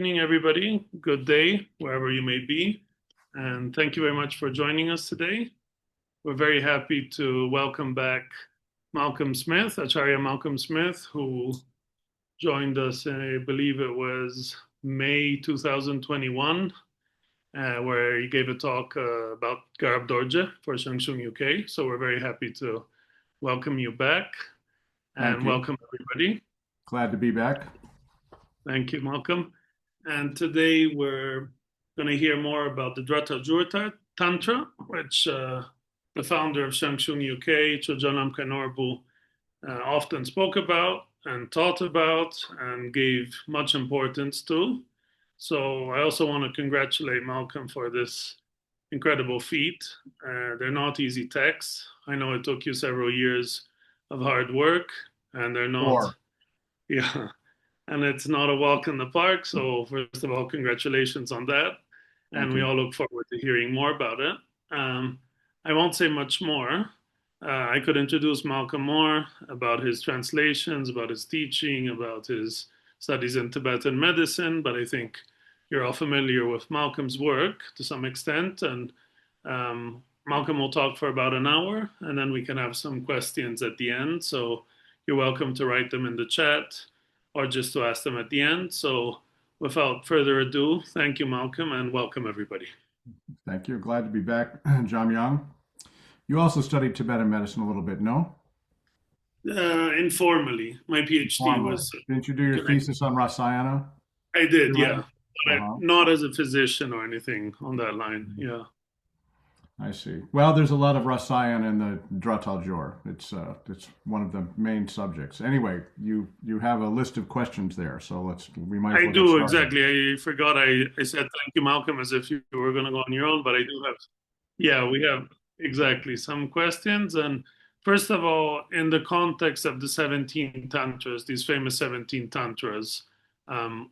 evening, everybody. Good day, wherever you may be. And thank you very much for joining us today. We're very happy to welcome back Malcolm Smith, Ācārya Malcolm Smith, who joined us, I believe it was May 2021, where he gave a talk about Garab Dorje for Shangshung, UK. So we're very happy to welcome you back and welcome everybody. Glad to be back. Thank you, Malcolm. And today we're going to hear more about the Gyur Tantra, which the founder of Shangshung, UK, Chojanam Kainorbu, often spoke about and taught about and gave much importance to. So I also want to congratulate Malcolm for this incredible feat. They're not easy texts. I know it took you several years of hard work, and they're not, yeah, and it's not a walk in the park. So first of all, congratulations on that. And we all look forward to hearing more about it. I won't say much more. I could introduce Malcolm more about his translations, about his teaching, about his studies in Tibetan medicine, but I think you're all familiar with Malcolm's work to some extent. And Malcolm will talk for about an hour, and then we can have some questions at the end. So you're welcome to write them in the chat or just to ask them at the end. So without further ado, thank you, Malcolm, and welcome everybody. Thank you. Glad to be back, Jamyang. You also studied Tibetan medicine a little bit, no? Informally. My PhD was... Didn't you do your thesis on Rasayana? I did, yeah. But not as a physician or anything on that line, yeah. I see. Well, there's a lot of Rasayana in the Gyur. It's one of the main subjects. Anyway, you have a list of questions there, so we might. I do exactly. I forgot. I said thank you, Malcolm, as if you were going to go on your own, but I do have. Yeah, we have exactly some questions. And first of all, in the context of the 17 Tantras, these famous 17 Tantras,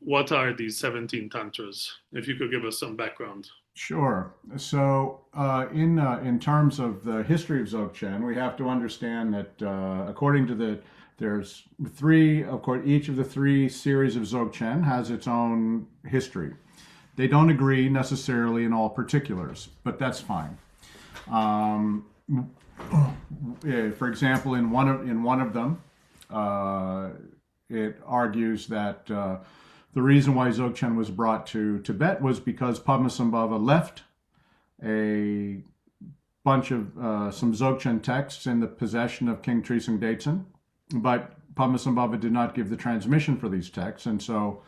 what are these 17 Tantras? If you could give us some background. Sure. So in terms of the history of Dzogchen, we have to understand that according to there's three, of course, each of the three series of Dzogchen has its own history. They don't agree necessarily in all particulars, but that's fine. For example, in one of them, it argues that the reason why Dzogchen was brought to Tibet was because Padmasambhava left a bunch of some Dzogchen texts in the possession of King Trisung Detsen, but Padmasambhava did not give the transmission for these texts, and so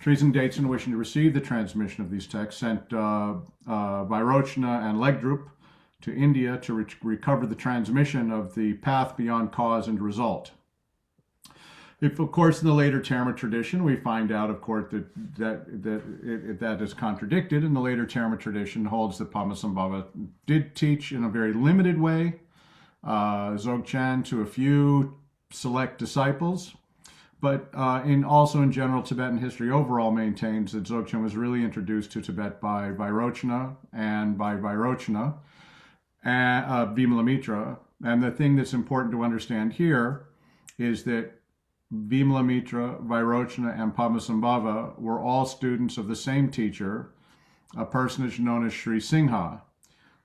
Trisung Detsen, wishing to receive the transmission of these texts, sent Vairochana and Legdrup to India to recover the transmission of the path beyond cause and result. If, of course, in the later Dharma tradition, we find out, of course, that is contradicted, and the later Dharma tradition holds that Padmasambhava did teach in a very limited way Dzogchen to a few select disciples, but also in general, Tibetan history overall maintains that Dzogchen was really introduced to Tibet by Vairochana and Vimalamitra. And the thing that's important to understand here is that Vimalamitra, Vairochana, and Padmasambhava were all students of the same teacher, a personage known as Sri Singha,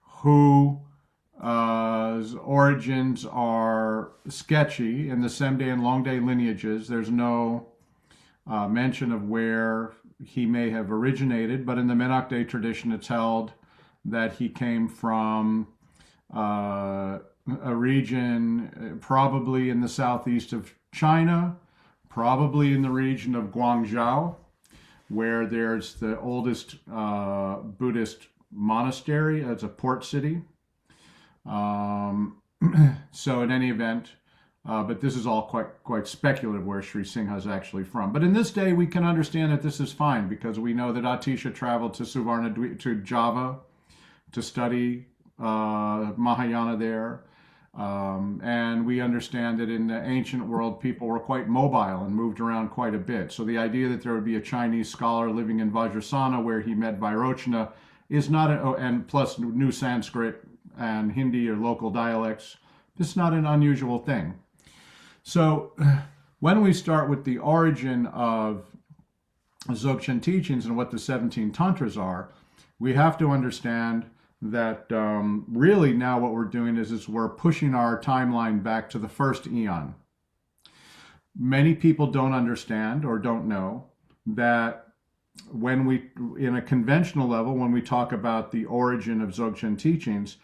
whose origins are sketchy. In the Semde and Longde lineages, there's no mention of where he may have originated, but in the Menakde tradition, it's held that he came from a region probably in the southeast of China, probably in the region of Guangzhou, where there's the oldest Buddhist monastery as a port city. So in any event, but this is all quite speculative where Sri Singha is actually from. But in this day, we can understand that this is fine because we know that Atisha traveled to to Java to study Mahayana there. And we understand that in the ancient world, people were quite mobile and moved around quite a bit. So the idea that there would be a Chinese scholar living in Vajrasana where he met Vairochana is not, and plus New Sanskrit and Hindi or local dialects, this is not an unusual thing. So when we start with the origin of Dzogchen teachings and what the 17 Tantras are, we have to understand that really now what we're doing is we're pushing our timeline back to the first eon. Many people don't understand or don't know that when we, in a conventional level, when we talk about the origin of Dzogchen teachings,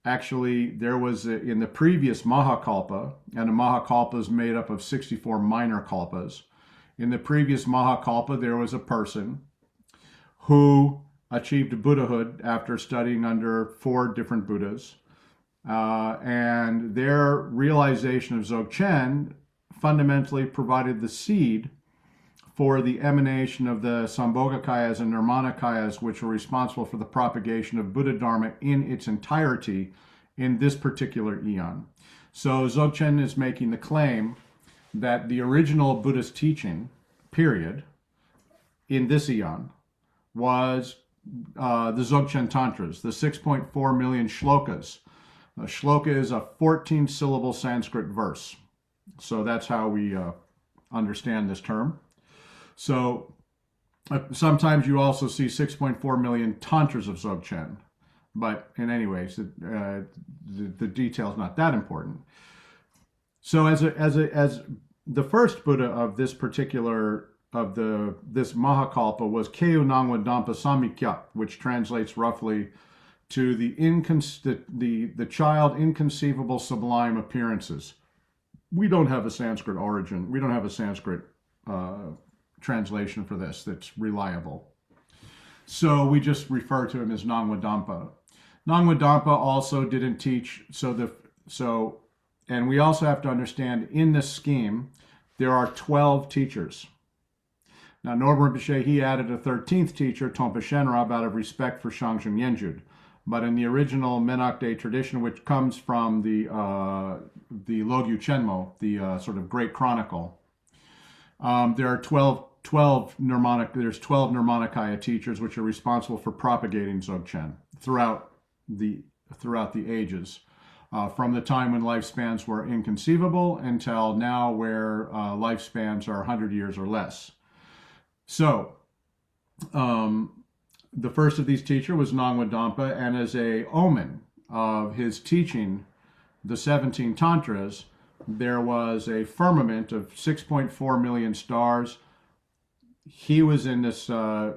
actually there was in the previous Mahakalpa, and a Mahakalpa is made up of 64 minor kalpas. In the previous Mahakalpa, there was a person who achieved Buddhahood after studying under 4 different Buddhas. And their realization of Dzogchen fundamentally provided the seed for the emanation of the Saṃbhogakāyas and Nirmānṇakāyas, which were responsible for the propagation of Buddha Dharma in its entirety in this particular eon. So Dzogchen is making the claim that the original Buddhist teaching, period, in this eon was the Dzogchen Tantras, the 6.4 million shlokas. A shloka is a 14-syllable Sanskrit verse. So that's how we understand this term. So sometimes you also see 6.4 million tantras of Dzogchen, but in any ways, the detail's not that important. So as the first Buddha of this particular this Mahakalpa was Keu Nangwa Dampa Sammi Khyab, which translates roughly to the child inconceivable sublime appearances. We don't have a Sanskrit origin. We don't have a Sanskrit translation for this that's reliable. So we just refer to him as Nangwa Dampa. Nangwa Dampa also didn't teach, and we also have to understand in this scheme, there are 12 teachers. Now, Northern Rinpoche, he added a 13th teacher, Tongpa Shenrab, out of respect for Shangsheng Yenjud. But in the original Menakde tradition, which comes from the Logyu Chenmo, the sort of Great Chronicle, there are 12 Nirmānṇakāya teachers which are responsible for propagating Dzogchen throughout the ages, from the time when lifespans were inconceivable until now, where lifespans are 100 years or less. So, the first of these teachers was Nangwa Dampa, and as a omen of his teaching the 17 Tantras, there was a firmament of 6.4 million stars. He was in this form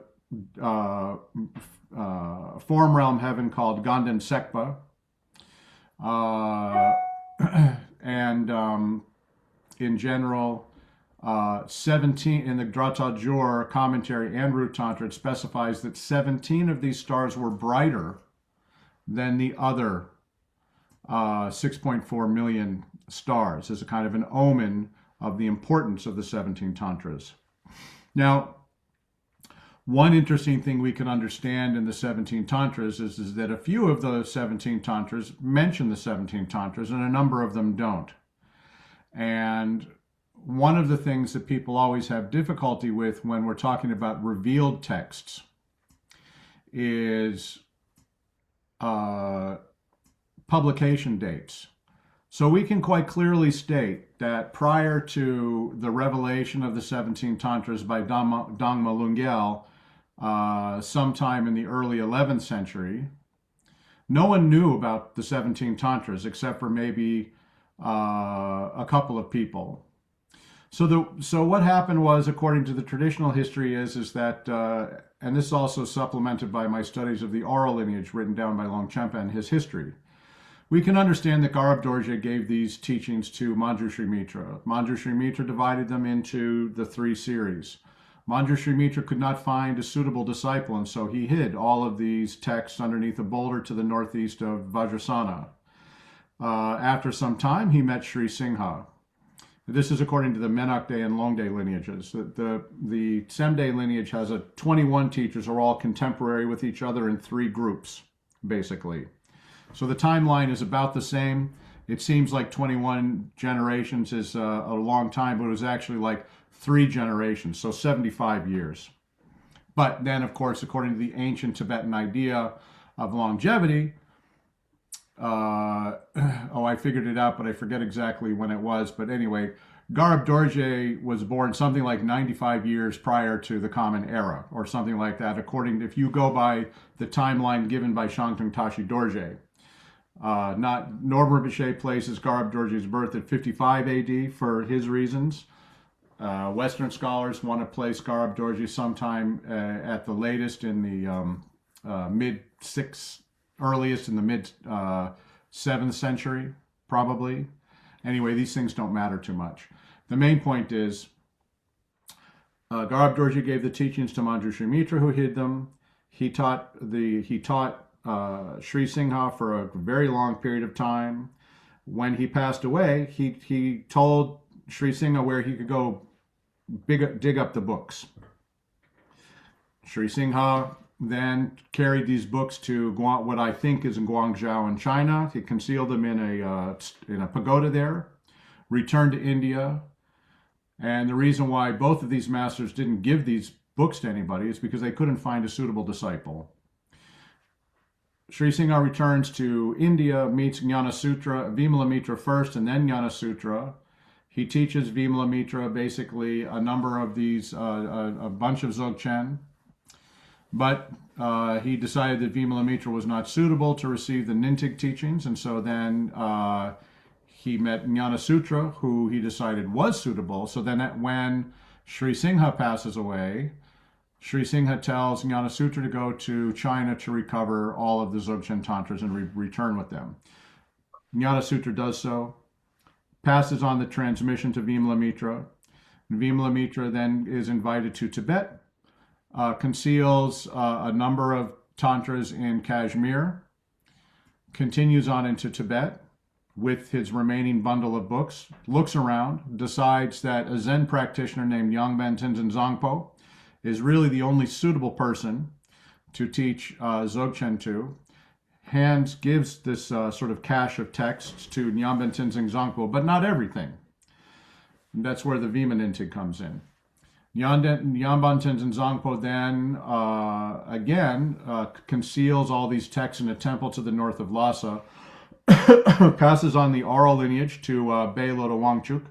realm heaven called Ganden Sekpa. In general, 17 in the Drata Gyur commentary and Root Tantra, it specifies that 17 of these stars were brighter than the other 6.4 million stars, as a kind of an omen of the importance of the 17 Tantras. Now, one interesting thing we can understand in the 17 Tantras is that a few of the 17 Tantras mention the 17 Tantras and a number of them don't. And one of the things that people always have difficulty with when we're talking about revealed texts is publication dates. So we can quite clearly state that prior to the revelation of the 17 Tantras by Dangma Lungyel, sometime in the early 11th century, no one knew about the 17 Tantras except for maybe a couple of people. So what happened was, according to the traditional history, is that, and this is also supplemented by my studies of the oral lineage written down by Longchenpa and his history, we can understand that Garab Dorje gave these teachings to Manjushri Mitra. Manjushri Mitra divided them into the 3 series. Manjushri Mitra could not find a suitable disciple, and so he hid all of these texts underneath a boulder to the northeast of Vajrasattva. After some time, he met Sri Singha. This is according to the Menakde and Longde lineages. The Semde lineage has 21 teachers who are all contemporary with each other in 3 groups, basically. So the timeline is about the same. It seems like 21 generations is a long time, but it was actually like 3 generations, so 75 years. But then, of course, according to the ancient Tibetan idea of longevity, I figured it out, but I forget exactly when it was. But anyway, Garab Dorje was born something like 95 years prior to the Common Era, or something like that, according to, if you go by the timeline given by Shantung Tashi Dorje. Not Norbert Bichet places Garab Dorje's birth at 55 AD for his reasons. Western scholars want to place Garab Dorje sometime at the latest in the earliest in the mid 7th century, probably. Anyway, these things don't matter too much. The main point is Garab Dorje gave the teachings to Manjushri Mitra, who hid them. He taught Sri Singha for a very long period of time. When he passed away, he told Sri Singha where he could go dig up the books. Sri Singha then carried these books to what I think is in Guangzhou in China. He concealed them in a pagoda there, returned to India. And the reason why both of these masters didn't give these books to anybody is because they couldn't find a suitable disciple. Sri Singha returns to India, meets Jnana Sutra, Vimala Mitra first, and then Jnana Sutra. He teaches Vimala Mitra basically a number of these, a bunch of Dzogchen, but he decided that Vimala Mitra was not suitable to receive the Nintig teachings, and so then he met Jnana Sutra, who he decided was suitable. So then when Sri Singha passes away, Sri Singha tells Jnana Sutra to go to China to recover all of the Dzogchen Tantras and return with them. Jnana Sutra does so, passes on the transmission to Vimala Mitra. Vimala Mitra then is invited to Tibet, conceals a number of Tantras in Kashmir, continues on into Tibet with his remaining bundle of books, looks around, decides that a Zen practitioner named Yangban Tenzin Zangpo is really the only suitable person to teach Dzogchen to. Gives this sort of cache of texts to Nyamben Tenzin Zangpo, but not everything. And that's where the Vimanintig comes in. Nyamban Tenzin Zangpo then again conceals all these texts in a temple to the north of Lhasa, passes on the oral lineage to Beilo de Wangchuk,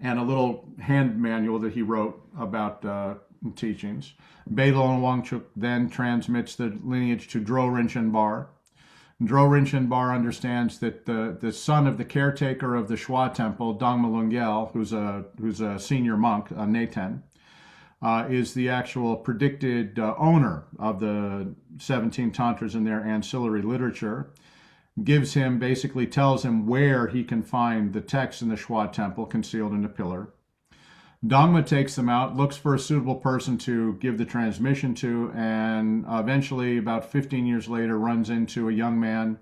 and a little hand manual that he wrote about teachings. Beilo de Wangchuk then transmits the lineage to Dro Rinchen Bar. Dro Rinchen Bar understands that the son of the caretaker of the Shwa temple, Dangma Lungyel, who's a senior monk, Neten, is the actual predicted owner of the 17 Tantras and their ancillary literature. Basically tells him where he can find the texts in the Shwa temple concealed in a pillar. Dangma takes them out, looks for a suitable person to give the transmission to, and eventually, about 15 years later, runs into a young man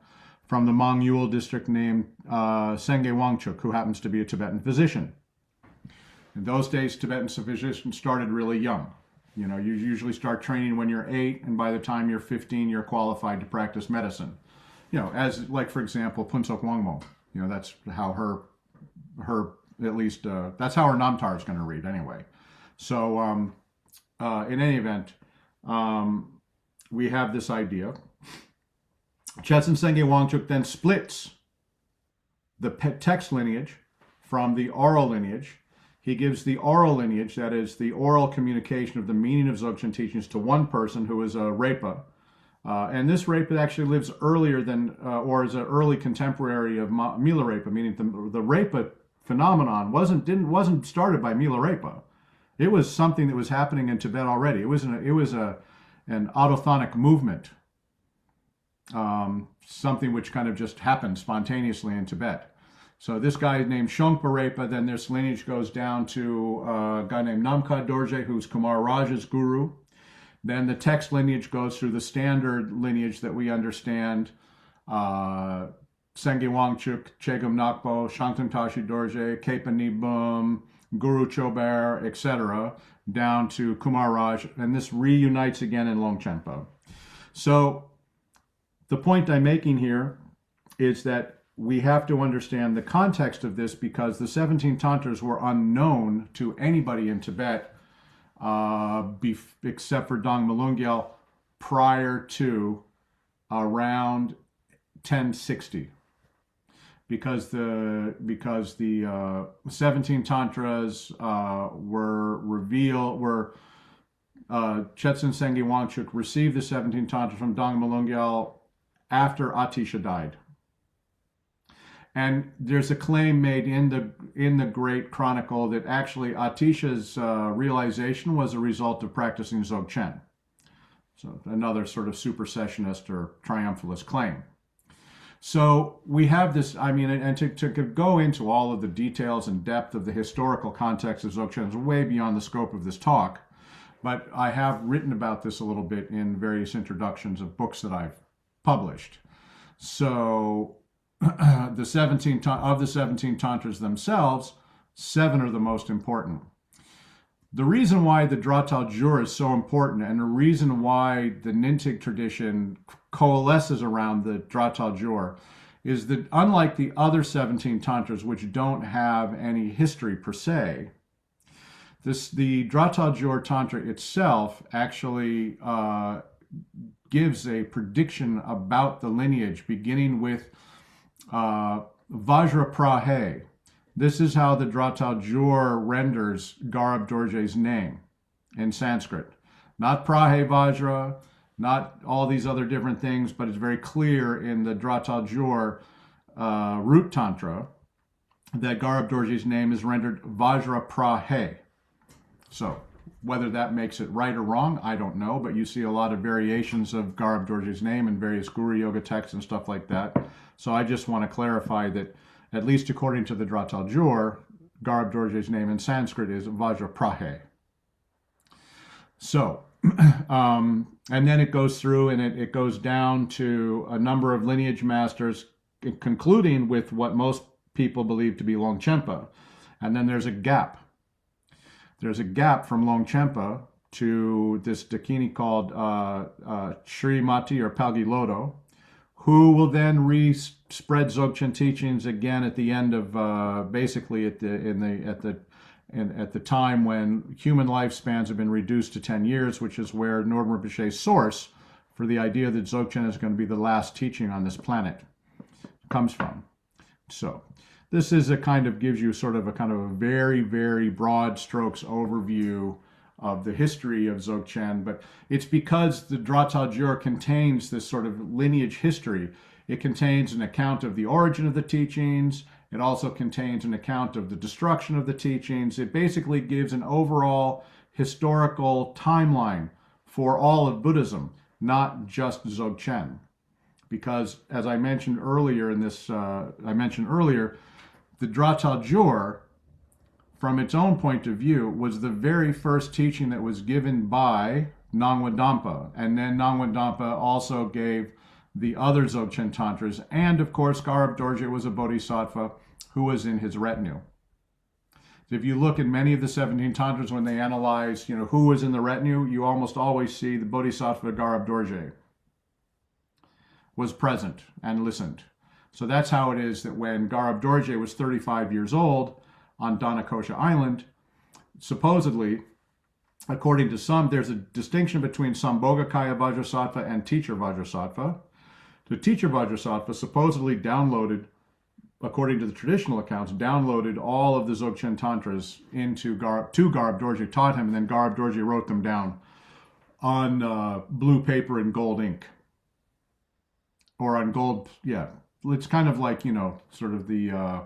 from the Mongyul district named Senge Wangchuk, who happens to be a Tibetan physician. In those days, Tibetan physicians started really young. You usually start training when you're 8, and by the time you're 15, you're qualified to practice medicine. As like, for example, Punsok Wangmo. That's how her at least that's how her Namtar is going to read anyway. So in any event, we have this idea. Chetsen Senge Wangchuk then splits the text lineage from the oral lineage. He gives the oral lineage, that is the oral communication of the meaning of Dzogchen teachings, to one person who is a Repa. And this Repa actually lives earlier than, or is an early contemporary of Milarepa, meaning the Repa phenomenon wasn't started by Milarepa. It was something that was happening in Tibet already. It was an autochthonic movement, something which kind of just happened spontaneously in Tibet. So this guy named Shongpa Repa, then this lineage goes down to a guy named Nangwa Dorje, who's Kumar Raja's guru. Then the text lineage goes through the standard lineage that we understand, Senge Wangchuk, Chegum Nakpo, Shantung Tashi Dorje, Kepa Nibum, Guru Chobar, etc., down to Kumar Raj, and this reunites again in Longchenpa. So the point I'm making here is that we have to understand the context of this, because the 17 Tantras were unknown to anybody in Tibet except for Dangma Lungyel prior to around 1060. because the 17 Tantras were Chetsen Sengi Wangchuk received the 17 Tantras from Dangma Lungyal after Atisha died. And there's a claim made in the Great Chronicle that actually Atisha's realization was a result of practicing Dzogchen. So another sort of supersessionist or triumphalist claim. So we have this, I mean, and to go into all of the details and depth of the historical context of Dzogchen is way beyond the scope of this talk, but I have written about this a little bit in various introductions of books that I've published. So the 17 Tantras themselves, 7 are the most important. The reason why the thal gyur is so important, and the reason why the Nintig tradition coalesces around the thal gyur, is that unlike the other 17 Tantras, which don't have any history per se, the thal gyur Tantra itself actually gives a prediction about the lineage, beginning with Vajraprahe. This is how the thal gyur renders Garab Dorje's name in Sanskrit. Not Prahe Vajra, not all these other different things, but it's very clear in the thal gyur root tantra that Garab Dorje's name is rendered Vajraprahe. So whether that makes it right or wrong, I don't know, but you see a lot of variations of Garab Dorje's name in various Guru Yoga texts and stuff like that. So I just want to clarify that, at least according to the thal gyur, Garab Dorje's name in Sanskrit is Vajraprahe. So, and then it goes through and it goes down to a number of lineage masters, concluding with what most people believe to be Longchenpa. And then there's a gap. There's a gap from Longchenpa to this Dakini called Srimati or Palgi-Lodo, who will then spread Dzogchen teachings again at the end of basically at the time when human lifespans have been reduced to 10 years, which is where Northern Rinpoche's source for the idea that Dzogchen is going to be the last teaching on this planet comes from. So this is gives you sort of a kind of a very, very broad strokes overview of the history of Dzogchen, but it's because the thal gyur contains this sort of lineage history. It contains an account of the origin of the teachings. It also contains an account of the destruction of the teachings. It basically gives an overall historical timeline for all of Buddhism, not just Dzogchen. Because as I mentioned earlier the thal gyur, from its own point of view, was the very first teaching that was given by Nangwa Dampa. And then Nangwa Dampa also gave the other Dzogchen Tantras. And of course, Garab Dorje was a bodhisattva who was in his retinue. If you look at many of the 17 Tantras, when they analyze, who was in the retinue, you almost always see the bodhisattva Garab Dorje was present and listened. So that's how it is that when Garab Dorje was 35 years old, on Dhanakosha Island, supposedly, according to some, there's a distinction between Saṃbhogakāya Vajrasattva and teacher Vajrasattva. The teacher Vajrasattva supposedly downloaded, according to the traditional accounts, downloaded all of the Dzogchen Tantras to Garab Dorje, taught him, and then Garab Dorje wrote them down on blue paper and gold ink. Or on gold, yeah. It's kind of like, sort of the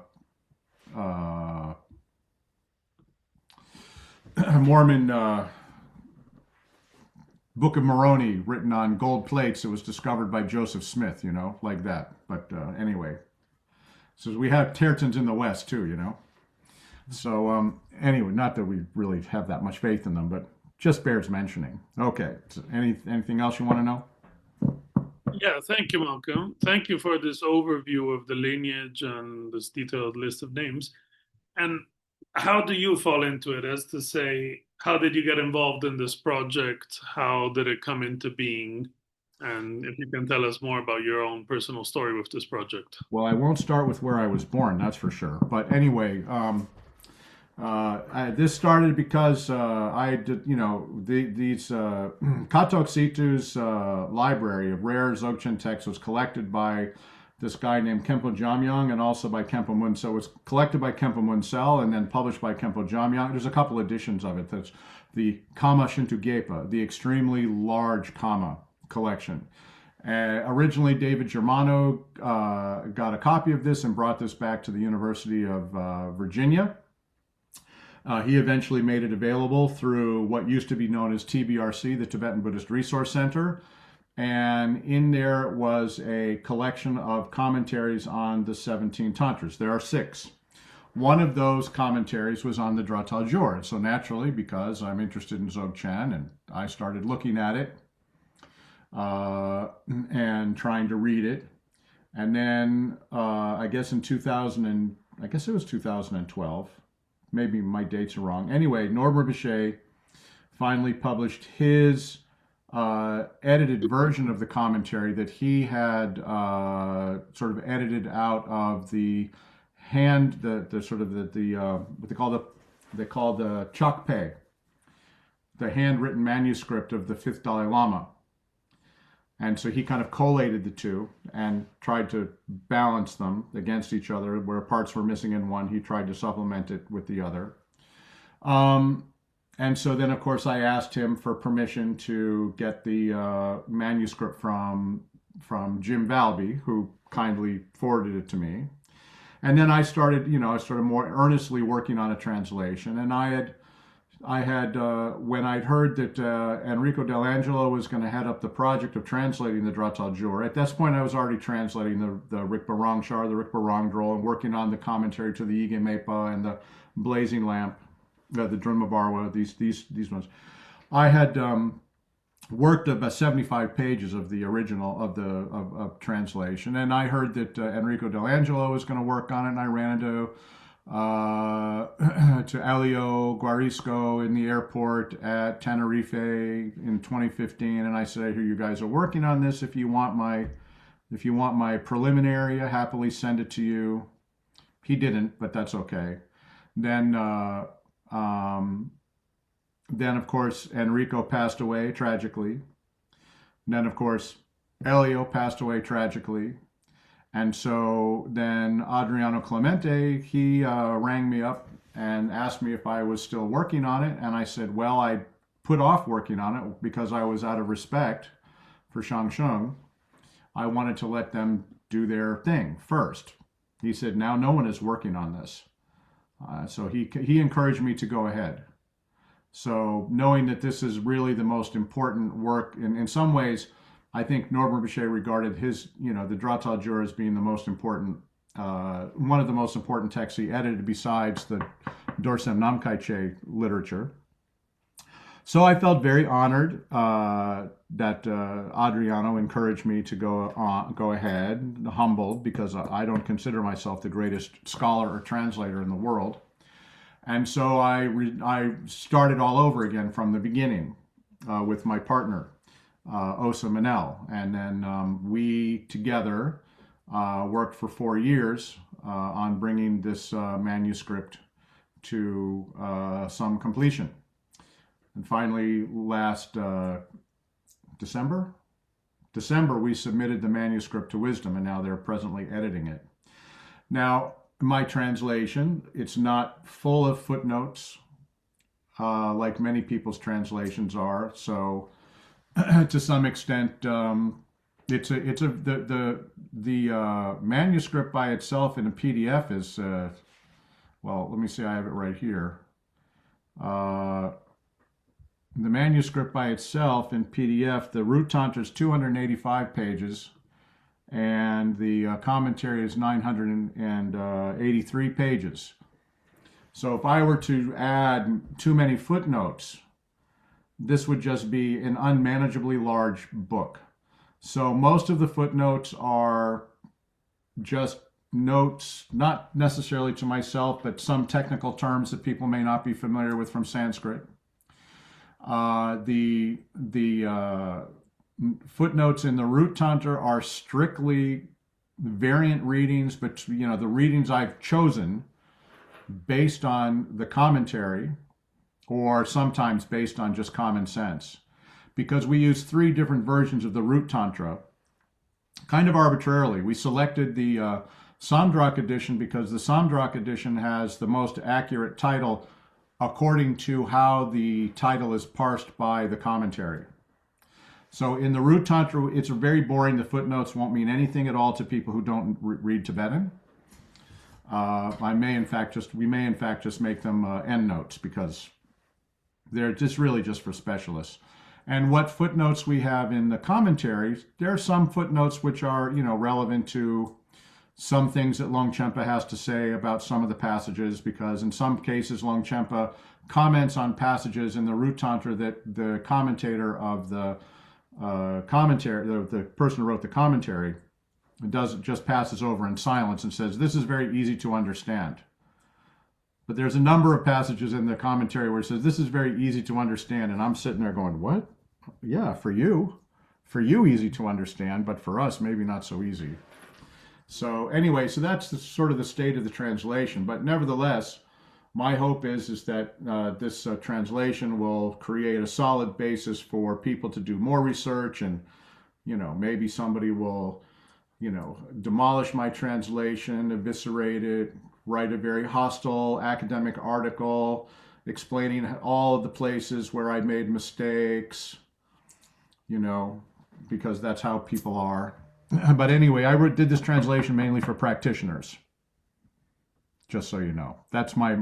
Mormon Book of Moroni written on gold plates that was discovered by Joseph Smith, like that. But anyway, so we have Tertons in the West too, So anyway, not that we really have that much faith in them, but just bears mentioning. Okay, so anything else you want to know? Yeah, thank you, Malcolm. Thank you for this overview of the lineage and this detailed list of names. And how do you fall into it? As to say, how did you get involved in this project? How did it come into being? And if you can tell us more about your own personal story with this project. Well, I won't start with where I was born, that's for sure. But anyway, this started because I did, these Katok Situ's library of rare Dzogchen texts was collected by this guy named Khenpo Jamyang, and also by Khenpo Munsel. It was collected by Khenpo Munsel and then published by Khenpo Jamyang. There's a couple editions of it. That's the Kama Shinto Gepa, the extremely large Kama collection. Originally, David Germano got a copy of this and brought this back to the University of Virginia. He eventually made it available through what used to be known as TBRC, the Tibetan Buddhist Resource Center. And in there was a collection of commentaries on the 17 Tantras. There are 6. One of those commentaries was on the thal gyur. So naturally, because I'm interested in Dzogchen, and I started looking at it and trying to read it. And then I guess in 2012, maybe my dates are wrong. Anyway, Norbert Bichet finally published his edited version of the commentary that he had sort of edited out of the what they call the Chakpe, the handwritten manuscript of the 5th Dalai Lama. And so he kind of collated the two and tried to balance them against each other. Where parts were missing in one, he tried to supplement it with the other. And so then, of course, I asked him for permission to get the manuscript from Jim Valby, who kindly forwarded it to me. And then I started more earnestly working on a translation. And I had when I'd heard that Enrico Dell'Angelo was going to head up the project of translating the thal gyur, at this point I was already translating the Rikpa Rangshar, the Rikpa Rangdrol, and working on the commentary to the Ige Mepa and the Blazing Lamp, the Drunma Barwa, these ones. I had worked about 75 pages of the original of translation, and I heard that Enrico Dell'Angelo was going to work on it, and I ran into to Elio Guarisco in the airport at Tenerife in 2015, and I said, I hear you guys are working on this. If you want my preliminary, I happily send it to you. He didn't, but that's okay. Then of course Enrico passed away tragically. Then of course Elio passed away tragically. And so then Adriano Clemente, he rang me up and asked me if I was still working on it. And I said, well, I put off working on it because I was out of respect for Shangsheng. I wanted to let them do their thing first. He said, now no one is working on this. So he encouraged me to go ahead. So knowing that this is really the most important work, in some ways, I think Norbert Bichet regarded his, the thal gyur as being the most important, one of the most important texts he edited besides the Dorsem Namkai literature. So I felt very honored that Adriano encouraged me to go ahead, humbled, because I don't consider myself the greatest scholar or translator in the world. And so I started all over again from the beginning with my partner, Osa Manel. And then we together worked for 4 years on bringing this manuscript to some completion. And finally, last December, we submitted the manuscript to Wisdom, and now they're presently editing it. Now, my translation, it's not full of footnotes like many people's translations are. So, to some extent, the manuscript by itself in a PDF is well. Let me see. I have it right here. The manuscript by itself in PDF, the Root Tantra is 285 pages, and the commentary is 983 pages. So if I were to add too many footnotes, this would just be an unmanageably large book. So most of the footnotes are just notes, not necessarily to myself, but some technical terms that people may not be familiar with from Sanskrit. The footnotes in the Root Tantra are strictly variant readings, but the readings I've chosen based on the commentary, or sometimes based on just common sense, because we use 3 different versions of the Root Tantra. kind of arbitrarily. We selected the Samdrak edition because the Samdrak edition has the most accurate title according to how the title is parsed by the commentary. So in the root tantra, it's very boring. The footnotes won't mean anything at all to people who don't read Tibetan. We may in fact just make them endnotes because they're just really just for specialists. And what footnotes we have in the commentaries, there are some footnotes which are, relevant to some things that Longchenpa has to say about some of the passages, because in some cases Longchenpa comments on passages in the root tantra that the commentator of the the person who wrote the commentary just passes over in silence and says, this is very easy to understand. But there's a number of passages in the commentary where it says, this is very easy to understand. And I'm sitting there going, what? Yeah, for you easy to understand, but for us, maybe not so easy. So anyway, so that's sort of the state of the translation. But nevertheless, my hope is that this translation will create a solid basis for people to do more research, and maybe somebody will demolish my translation, eviscerate it, write a very hostile academic article explaining all of the places where I made mistakes, because that's how people are. But anyway, I did this translation mainly for practitioners. Just so you know, that's my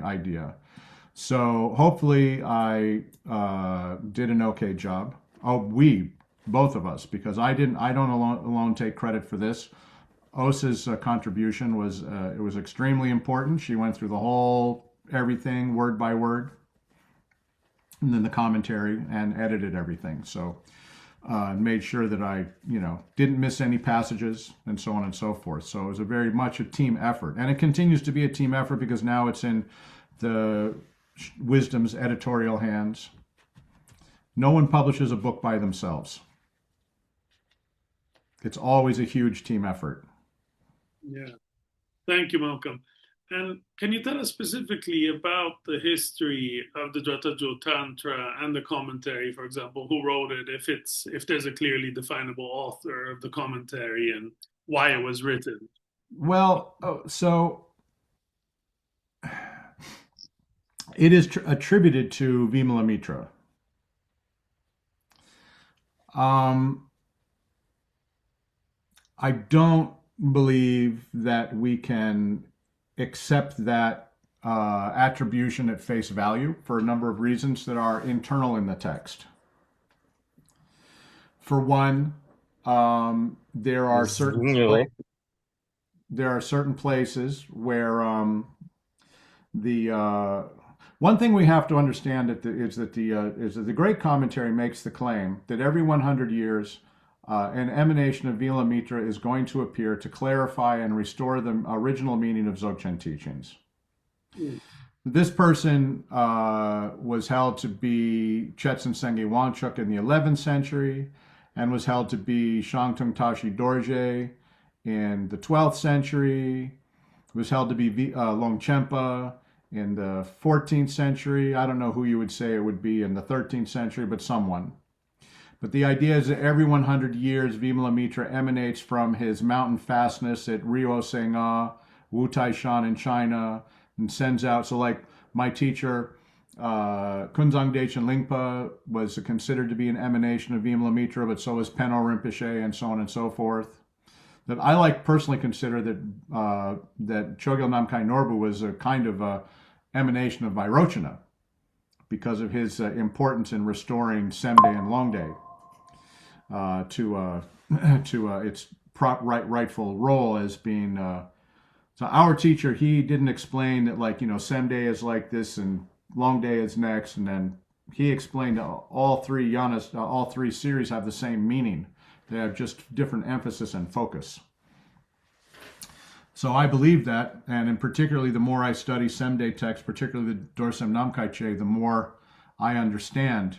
idea. So hopefully I did an okay job. We both of us, because I don't alone take credit for this. Osa's contribution was it was extremely important. She went through the whole everything word by word, and then the commentary, and edited everything. So made sure that I, didn't miss any passages, and so on and so forth. So it was very much a team effort, and it continues to be a team effort because now it's in the Wisdom's editorial hands. No one publishes a book by themselves. It's always a huge team effort. Yeah. Thank you, Malcolm. And can you tell us specifically about the history of the Dzogchen Tantra and the commentary, for example, who wrote it, if there's a clearly definable author of the commentary, and why it was written? Well, so it is attributed to Vimalamitra. I don't believe that we can accept that attribution at face value for a number of reasons that are internal in the text. For one, there are certain places where the one thing we have to understand is that the Great Commentary makes the claim that every 100 years an emanation of Vimalamitra is going to appear to clarify and restore the original meaning of Dzogchen teachings. Mm. This person was held to be Chetsen Sengye Wangchuk in the 11th century, and was held to be Shangtung Tashi Dorje in the 12th century, was held to be Longchenpa in the 14th century. I don't know who you would say it would be in the 13th century, but someone. But the idea is that every 100 years, Vimalamitra emanates from his mountain fastness at Rio Senga, Wu Taishan in China, and sends out. So like my teacher, Kunzang Dechen Lingpa, was considered to be an emanation of Vimalamitra, but so was Penno Rinpoche, and so on and so forth. That I personally consider that Chogyal Namkhai Norbu was a kind of a emanation of Vairochana because of his importance in restoring Semde and Longde to its rightful role as being. So our teacher, he didn't explain that Semde is like this and Longde is next, and then he explained all three yanas, all three series have the same meaning. They have just different emphasis and focus. So I believe that, and in particularly the more I study Semde texts, particularly the Dorsem Namkai Che, the more I understand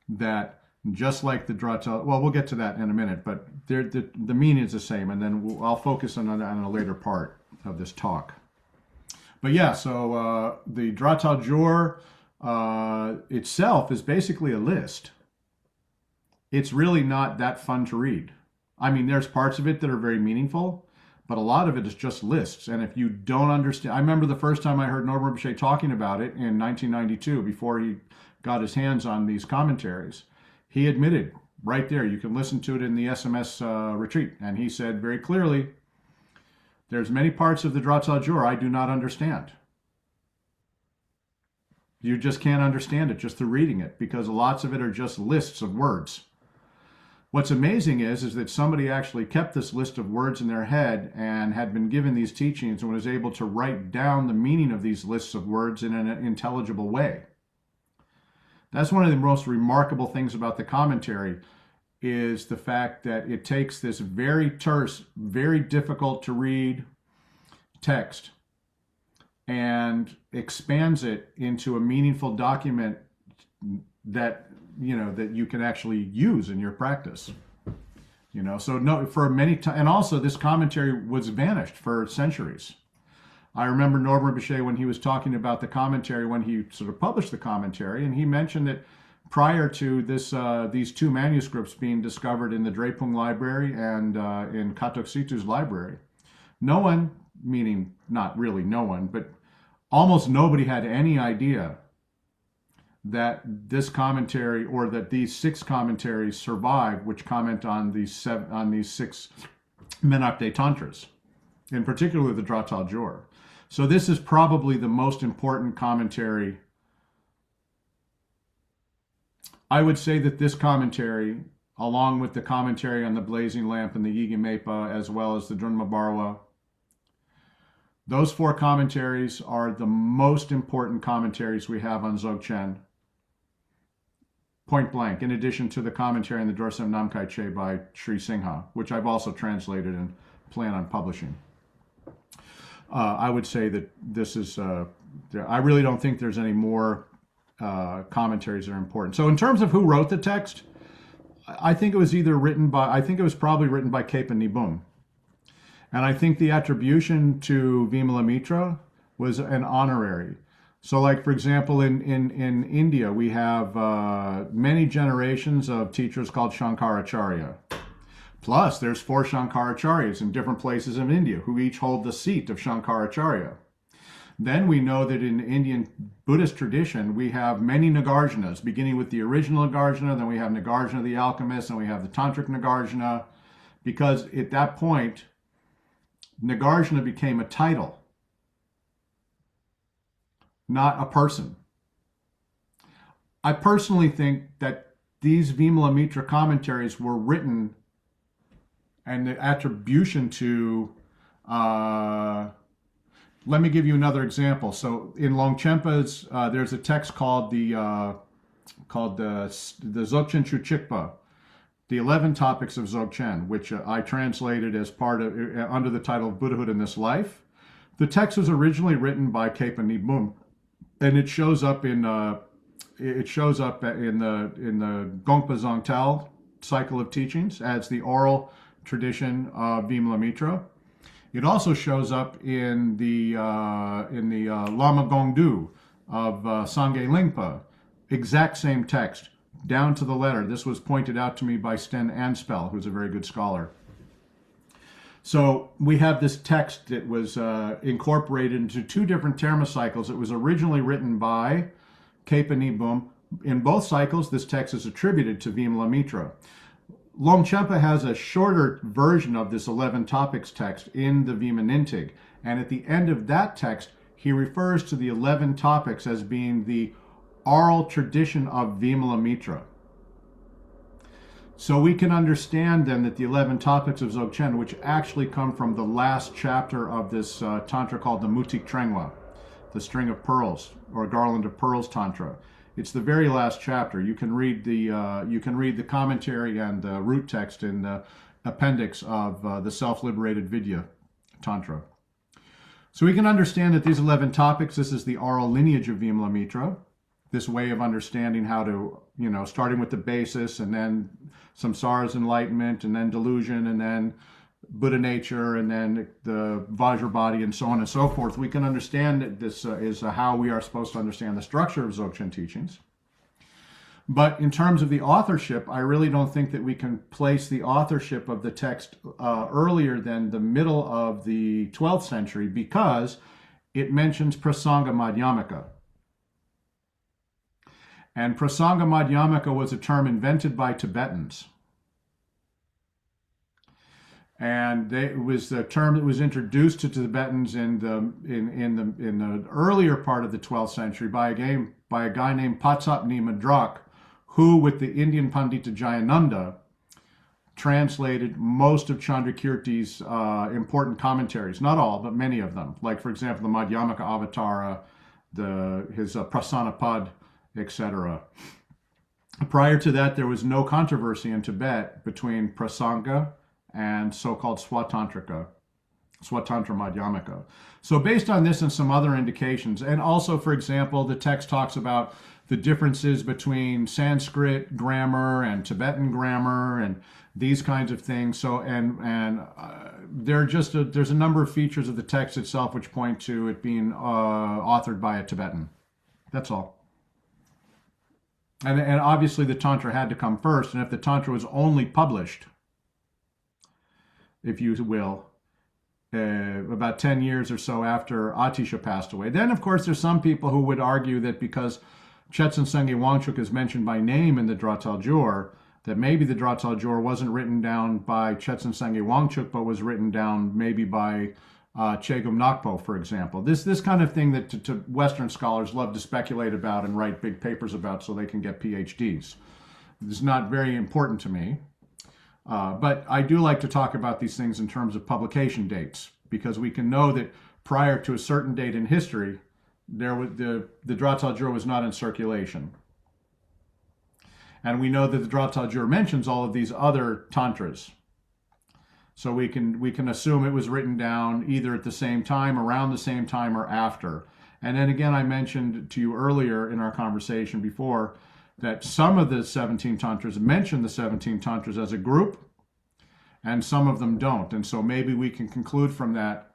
that just like the Dratal, well, we'll get to that in a minute, but the meaning is the same, and then I'll focus on a later part of this talk. But yeah, so the Dratal Gyur itself is basically a list. It's really not that fun to read. I mean, there's parts of it that are very meaningful, but a lot of it is just lists. And if you don't understand, I remember the first time I heard Norman Boucher talking about it in 1992, before he got his hands on these commentaries. He admitted right there, you can listen to it in the SMS retreat, and he said very clearly, there's many parts of the Drata Gyur I do not understand. You just can't understand it just through reading it, because lots of it are just lists of words. What's amazing is that somebody actually kept this list of words in their head and had been given these teachings and was able to write down the meaning of these lists of words in an intelligible way. That's one of the most remarkable things about the commentary, is the fact that it takes this very terse, very difficult to read text and expands it into a meaningful document that that you can actually use in your practice. So no, for many times, and also this commentary was vanished for centuries. I remember Norman Boucher when he was talking about the commentary, when he sort of published the commentary, and he mentioned that prior to this, these two manuscripts being discovered in the Drepung Library and in Katok Situ's library, no one, meaning not really no one, but almost nobody had any idea that this commentary, or that these 6 commentaries survive, which comment on these 6 Menakte Tantras, in particular the Drata Gyur. So this is probably the most important commentary. I would say that this commentary, along with the commentary on the Blazing Lamp and the Yigimepa, as well as the Drunma Barwa, those 4 commentaries are the most important commentaries we have on Dzogchen, point blank, in addition to the commentary on the Dorsam Namkai Che by Sri Singha, which I've also translated and plan on publishing. I would say that this is, I really don't think there's any more commentaries that are important. So in terms of who wrote the text, I think it was probably written by Kepa Nibum. And I think the attribution to Vimalamitra was an honorary. So like, for example, in India, we have many generations of teachers called Ācārya. Plus, there's 4 Ācāryas in different places in India who each hold the seat of Ācārya. Then we know that in Indian Buddhist tradition, we have many Nagarjunas, beginning with the original Nagarjuna, then we have Nagarjuna the alchemist, and we have the Tantric Nagarjuna, because at that point, Nagarjuna became a title, not a person. I personally think that these Vimalamitra commentaries were written, and the attribution to, let me give you another example. So in Longchenpa's, there's a text called the Dzogchen Chuchikpa, the 11 Topics of Dzogchen, which I translated as part of, under the title of Buddhahood in This Life. The text was originally written by Kepa Nibum, and it shows up in the Gongpa Zongtal cycle of teachings as the oral tradition of Vimalamitra. It also shows up in the Lama Gongdu of Sangye Lingpa, exact same text, down to the letter. This was pointed out to me by Sten Anspel, who's a very good scholar. So we have this text that was incorporated into 2 different Dharma cycles. It was originally written by Kepa Nibum. In both cycles, this text is attributed to Vimalamitra. Longchenpa has a shorter version of this 11 topics text in the Vimanintig, and at the end of that text, he refers to the 11 topics as being the oral tradition of Vimalamitra. So we can understand then that the 11 topics of Dzogchen, which actually come from the last chapter of this Tantra called the Mutik Trengwa, the String of Pearls, or Garland of Pearls Tantra. It's the very last chapter. You can read the commentary and the root text in the appendix of the Self-Liberated Vidya Tantra. So we can understand that these 11 topics, this is the oral lineage of Vimalamitra, this way of understanding how to, starting with the basis, and then samsara's enlightenment, and then delusion, and then Buddha nature, and then the Vajra body, and so on and so forth. We can understand that this is how we are supposed to understand the structure of Dzogchen teachings. But in terms of the authorship, I really don't think that we can place the authorship of the text earlier than the middle of the 12th century, because it mentions prasanga madhyamaka. And prasanga madhyamaka was a term invented by Tibetans. And it was a term that was introduced to Tibetans in the earlier part of the 12th century by a guy named Patsapni Madrak, who, with the Indian Pandita Jayananda, translated most of Chandrakirti's important commentaries. Not all, but many of them. Like, for example, the Madhyamaka Avatara, his Prasanapad, etc. Prior to that, there was no controversy in Tibet between Prasanga and so-called Swatantra Madhyamaka. So based on this and some other indications, and also, for example, the text talks about the differences between Sanskrit grammar and Tibetan grammar and these kinds of things. So, there's a number of features of the text itself which point to it being authored by a Tibetan. That's all. And obviously the Tantra had to come first, and if the Tantra was only published, if you will, about 10 years or so after Atisha passed away, then of course there's some people who would argue that because Chetsen Sengye Wangchuk is mentioned by name in the Dratal Gyur, that maybe the Dratal Gyur wasn't written down by Chetsen Sengye Wangchuk, but was written down maybe by Chegum Nakpo, for example. This kind of thing that to Western scholars love to speculate about and write big papers about so they can get PhDs. It's not very important to me. But I do like to talk about these things in terms of publication dates, because we can know that prior to a certain date in history, there was the Dratal Gyur was not in circulation. And we know that the Dratal Gyur mentions all of these other tantras. So we can assume it was written down either at the same time, around the same time, or after. And then again, I mentioned to you earlier in our conversation before that some of the 17 Tantras mention the 17 Tantras as a group, and some of them don't. And so maybe we can conclude from that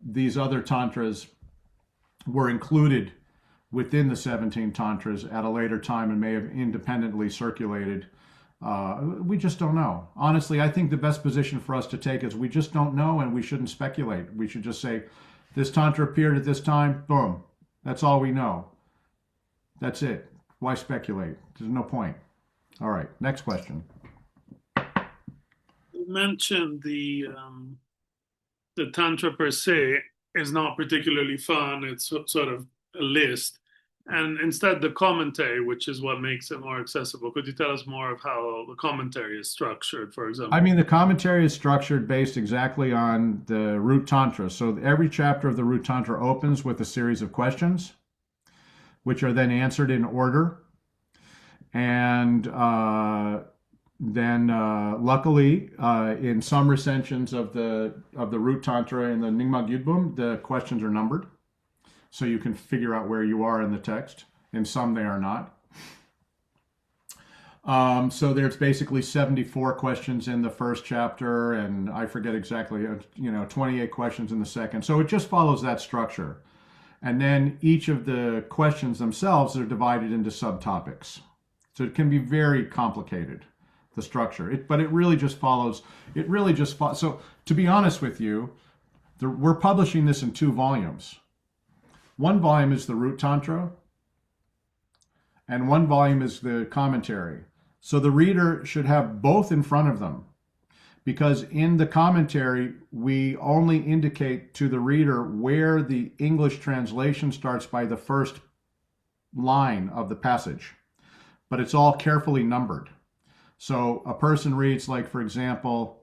these other Tantras were included within the 17 Tantras at a later time and may have independently circulated. We just don't know. Honestly, I think the best position for us to take is we just don't know, and we shouldn't speculate. We should just say, this Tantra appeared at this time, boom. That's all we know. That's it. Why speculate? There's no point. All right, next question. You mentioned the Tantra per se is not particularly fun. It's sort of a list. And instead the commentary, which is what makes it more accessible. Could you tell us more of how the commentary is structured, for example? I mean, the commentary is structured based exactly on the root Tantra. So every chapter of the root Tantra opens with a series of questions, which are then answered in order. And then luckily, in some recensions of the root Tantra in the Nyingma Gyudbum, the questions are numbered. So you can figure out where you are in the text. In some, they are not. So there's basically 74 questions in the first chapter, and I forget exactly, 28 questions in the second. So it just follows that structure. And then each of the questions themselves are divided into subtopics. So it can be very complicated, the structure. But it really just follows. So to be honest with you, we're publishing this in 2 volumes. One volume is the root Tantra, and one volume is the commentary. So the reader should have both in front of them, because in the commentary, we only indicate to the reader where the English translation starts by the first line of the passage, but it's all carefully numbered. So a person reads, like, for example,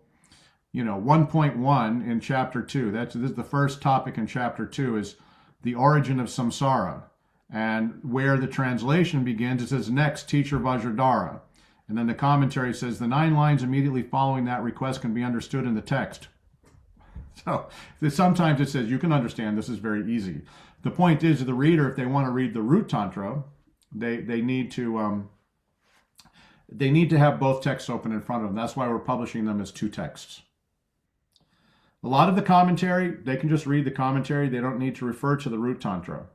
1.1 in chapter 2. This is the first topic in chapter 2 is the origin of samsara. And where the translation begins, it says, next, teacher Vajradhara. And then the commentary says, the 9 lines immediately following that request can be understood in the text. So sometimes it says, you can understand, this is very easy. The point is, the reader, if they want to read the root Tantra, they need to have both texts open in front of them. That's why we're publishing them as 2 texts. A lot of the commentary, they can just read the commentary. They don't need to refer to the root Tantra.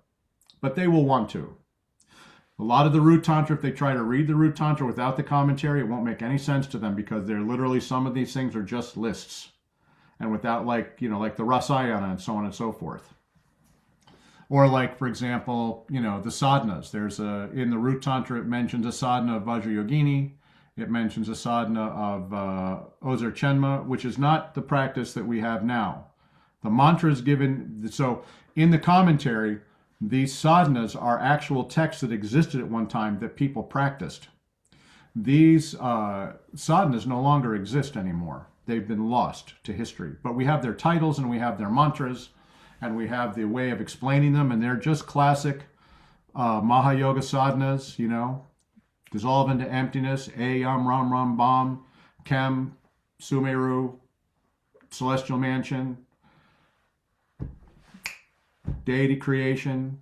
but they will want to. A lot of the root tantra, if they try to read the root tantra without the commentary, it won't make any sense to them, because they're literally, some of these things are just lists, and without, like the Rasayana and so on and so forth. Or like, for example, the sadhanas. There's in the root tantra, it mentions a sadhana of Vajrayogini. It mentions a sadhana of Ozar Chenma, which is not the practice that we have now. The mantra is given, so in the commentary, these sadhanas are actual texts that existed at one time that people practiced. These sadhanas no longer exist anymore. They've been lost to history. But we have their titles and we have their mantras and we have the way of explaining them, and they're just classic Mahayoga sadhanas, dissolve into emptiness, Yam Ram Ram Bam, Kem, Sumeru, celestial mansion, deity creation,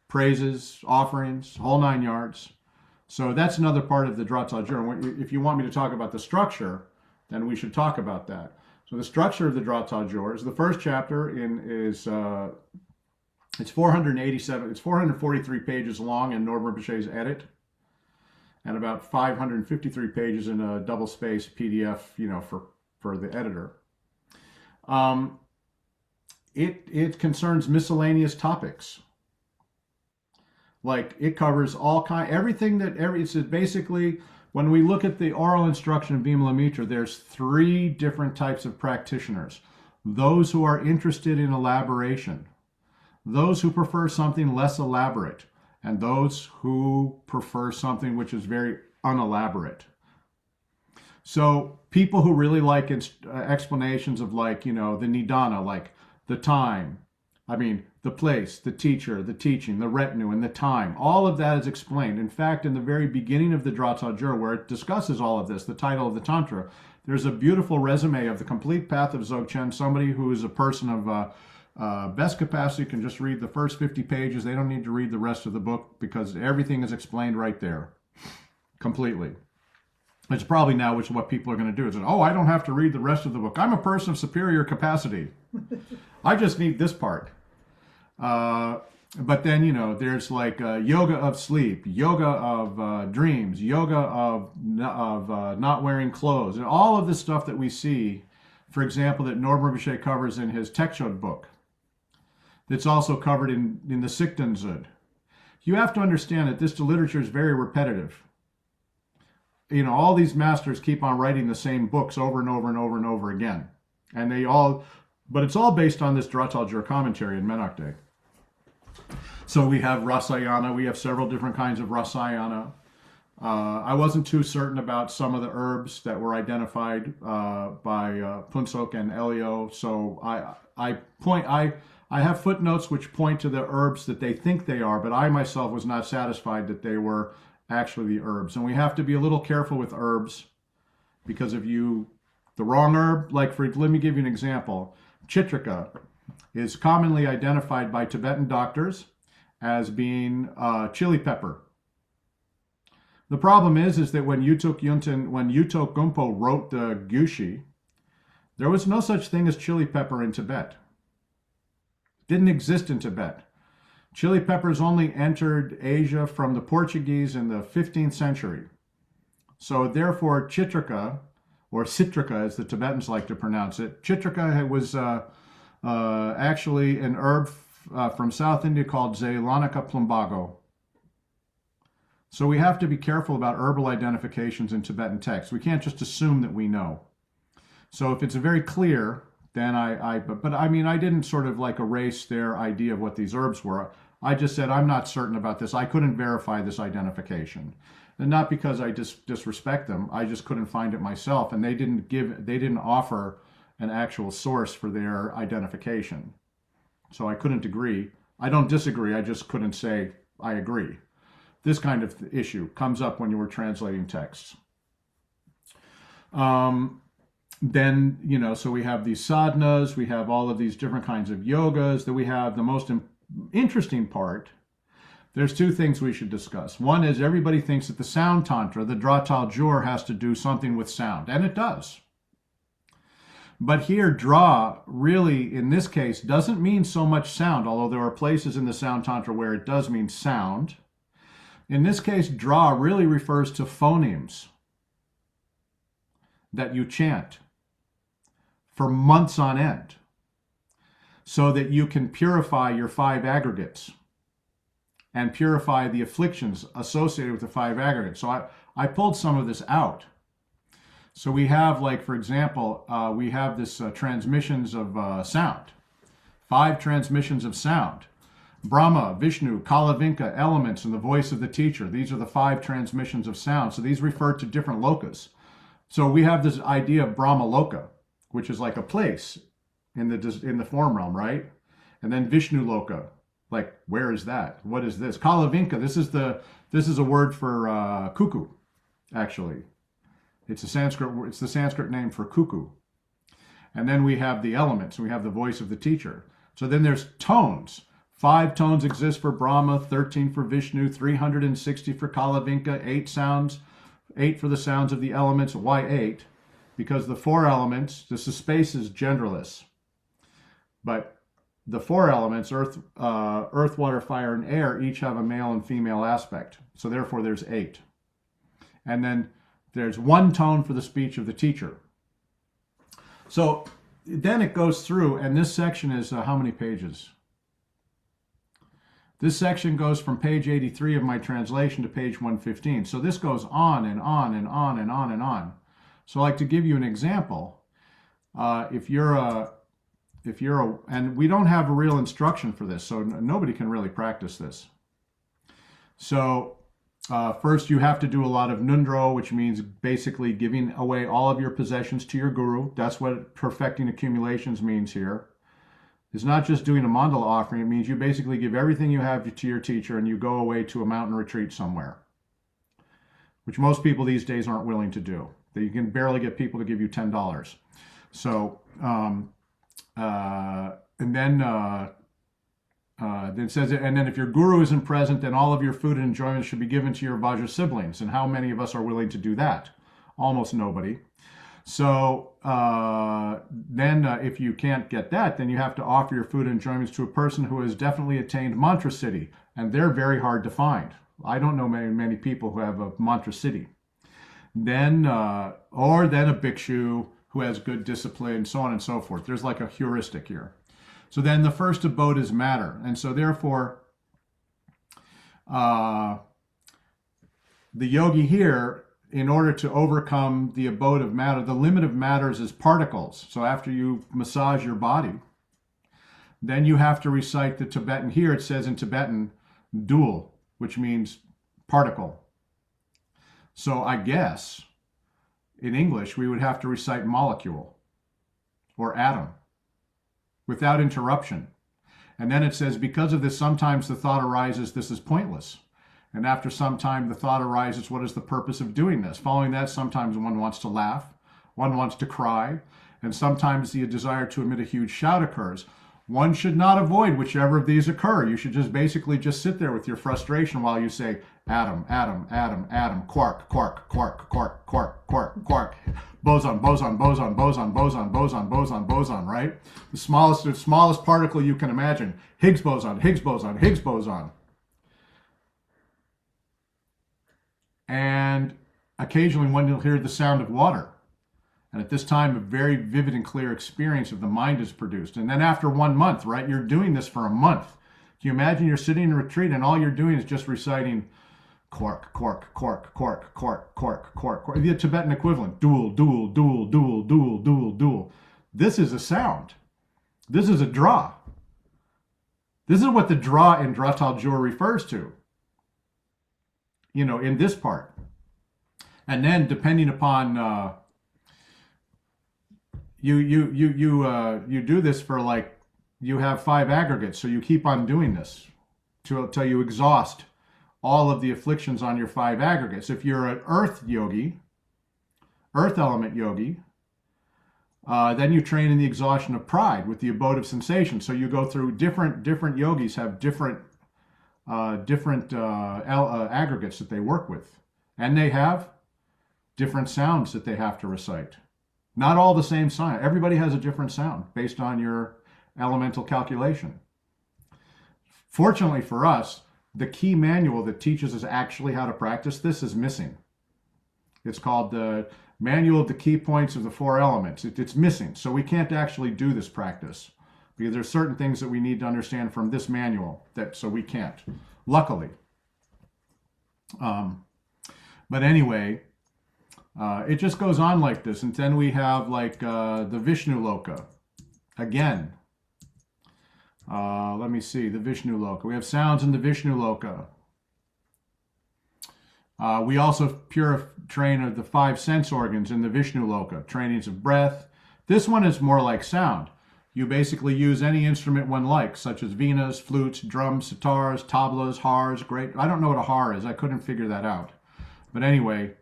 praises, offerings, whole 9 yards. So that's another part of the Dhara Gyur. If you want me to talk about the structure, then we should talk about that. So the structure of the Dhara Gyur is, the first chapter is 443 pages long in Norbert Bichet's edit, and about 553 pages in a double-spaced PDF, for the editor. It concerns miscellaneous topics. Like, it covers it's basically, when we look at the oral instruction of Vimalamitra, there's 3 different types of practitioners. Those who are interested in elaboration, those who prefer something less elaborate, and those who prefer something which is very unelaborate. So people who really like explanations of, the nidana, like the time, the place, the teacher, the teaching, the retinue, and the time. All of that is explained. In fact, in the very beginning of the Dhara Gyur, where it discusses all of this, the title of the Tantra, there's a beautiful resume of the complete path of Dzogchen. Somebody who is a person of best capacity can just read the first 50 pages. They don't need to read the rest of the book, because everything is explained right there, completely. It's probably now which is what people are going to do. Is, I don't have to read the rest of the book. I'm a person of superior capacity. I just need this part. But then, there's like yoga of sleep, yoga of dreams, yoga of not wearing clothes, and all of this stuff that we see, for example, that Norbert Bichet covers in his Tekshod book. That's also covered in the Sikten Zud. You have to understand that this literature is very repetitive. All these masters keep on writing the same books over and over and over and over again. But it's all based on this Dhara Gyur commentary in Menakde. So we have Rasayana, we have several different kinds of Rasayana. I wasn't too certain about some of the herbs that were identified by Punsok and Elio. So I have footnotes which point to the herbs that they think they are, but I myself was not satisfied that they were actually the herbs. And we have to be a little careful with herbs, because if the wrong herb, let me give you an example. Chitrika is commonly identified by Tibetan doctors as being chili pepper. The problem is that when Yutok Gumpo wrote the Gyushi, there was no such thing as chili pepper in Tibet. It didn't exist in Tibet. Chili peppers only entered Asia from the Portuguese in the 15th century. So therefore, Chitrika, or Citrica as the Tibetans like to pronounce it, Chitrika was actually an herb from South India called Zeylanica plumbago. So we have to be careful about herbal identifications in Tibetan texts. We can't just assume that we know. So if it's very clear, then I didn't sort of erase their idea of what these herbs were. I just said, I'm not certain about this. I couldn't verify this identification. And not because I disrespect them, I just couldn't find it myself. And they didn't offer an actual source for their identification. So I couldn't agree. I don't disagree, I just couldn't say I agree. This kind of issue comes up when you were translating texts. Then, so we have these sadhanas, we have all of these different kinds of yogas, then we have the most interesting part. There's 2 things we should discuss. One is, everybody thinks that the Sound Tantra, the Dhara Gyur, has to do something with sound, and it does. But here, draw really, in this case, doesn't mean so much sound, although there are places in the Sound Tantra where it does mean sound. In this case, draw really refers to phonemes that you chant for months on end so that you can purify your 5 aggregates and purify the afflictions associated with the 5 aggregates. So I pulled some of this out. So we have, like, for example, we have this transmissions of sound. 5 transmissions of sound. Brahma, Vishnu, Kalavinka, elements, and the voice of the teacher. These are the 5 transmissions of sound. So these refer to different lokas. So we have this idea of Brahma Loka, which is like a place in the form realm, right? And then Vishnu Loka, like, where is that? What is this? Kalavinka, this is a word for cuckoo, actually. It's the Sanskrit name for cuckoo. And then we have the elements. We have the voice of the teacher. So then there's tones. 5 tones exist for Brahma, 13 for Vishnu, 360 for Kalavinka, 8 for the sounds of the elements. Why 8? Because the 4 elements, the space is genderless. But the 4 elements, earth, water, fire, and air, each have a male and female aspect. So therefore there's 8. And then there's 1 tone for the speech of the teacher. So then it goes through, and this section is how many pages? This section goes from page 83 of my translation to page 115. So this goes on and on and on and on and on. So like, to give you an example, if you're and we don't have a real instruction for this, so nobody can really practice this. So first you have to do a lot of nundro, which means basically giving away all of your possessions to your guru. That's what perfecting accumulations means here. It's not just doing a mandala offering. It means you basically give everything you have to your teacher and you go away to a mountain retreat somewhere, which most people these days aren't willing to do. You can barely get people to give you $10. So, and then it says, and then if your guru isn't present, then all of your food and enjoyment should be given to your Vajra siblings. And how many of us are willing to do that? Almost nobody. So then if you can't get that, then you have to offer your food and enjoyments to a person who has definitely attained mantra siddhi, and they're very hard to find. I don't know many people who have a mantra siddhi. Then, or then a bhikshu who has good discipline, so on and so forth. There's like a heuristic here. So then the first abode is matter. And so therefore, the yogi here, in order to overcome the abode of matter, the limit of matters is particles. So after you massage your body, then you have to recite the Tibetan. Here it says in Tibetan, dul, which means particle. So I guess in English, we would have to recite molecule or atom without interruption. And then it says, because of this, sometimes the thought arises, this is pointless. And after some time, the thought arises, what is the purpose of doing this? Following that, sometimes one wants to laugh, one wants to cry, and sometimes the desire to emit a huge shout occurs. One should not avoid whichever of these occur. You should just basically just sit there with your frustration while you say, atom, atom, atom, atom, quark, quark, quark, quark, quark, quark, quark, boson, boson, boson, boson, boson, boson, boson, boson, right? The smallest particle you can imagine. Higgs boson, Higgs boson, Higgs boson. And occasionally one will hear the sound of water. And at this time, a very vivid and clear experience of the mind is produced. And then after 1 month, right, you're doing this for a month. Can you imagine you're sitting in a retreat and all you're doing is just reciting quark, quark, quark, quark, quark, quark, quark, quark. The Tibetan equivalent, dual, dual, dual, dual, dual, dual, dual. This is a sound. This is a draw. This is what the draw in Dhratal Gyur refers to, you know, in this part. And then depending upon, you do this for, like, you have 5 aggregates, so you keep on doing this till you exhaust all of the afflictions on your 5 aggregates. If you're an earth yogi, earth element yogi, then you train in the exhaustion of pride with the abode of sensation. So you go through different yogis have different aggregates that they work with, and they have different sounds that they have to recite. Not all the same sound. Everybody has a different sound based on your elemental calculation. Fortunately for us, the key manual that teaches us actually how to practice this is missing. It's called the Manual of the Key Points of the Four Elements. It's missing, so we can't actually do this practice because there's certain things that we need to understand from this manual so we can't, luckily. But anyway, it just goes on like this, and then we have like the Vishnu Loka again. Let me see, the Vishnu Loka. We have sounds in the Vishnu Loka. We also train of the five sense organs in the Vishnu Loka, trainings of breath. This one is more like sound. You basically use any instrument one likes, such as venas, flutes, drums, sitars, tablas, hars. Great. I don't know what a har is. I couldn't figure that out. But anyway,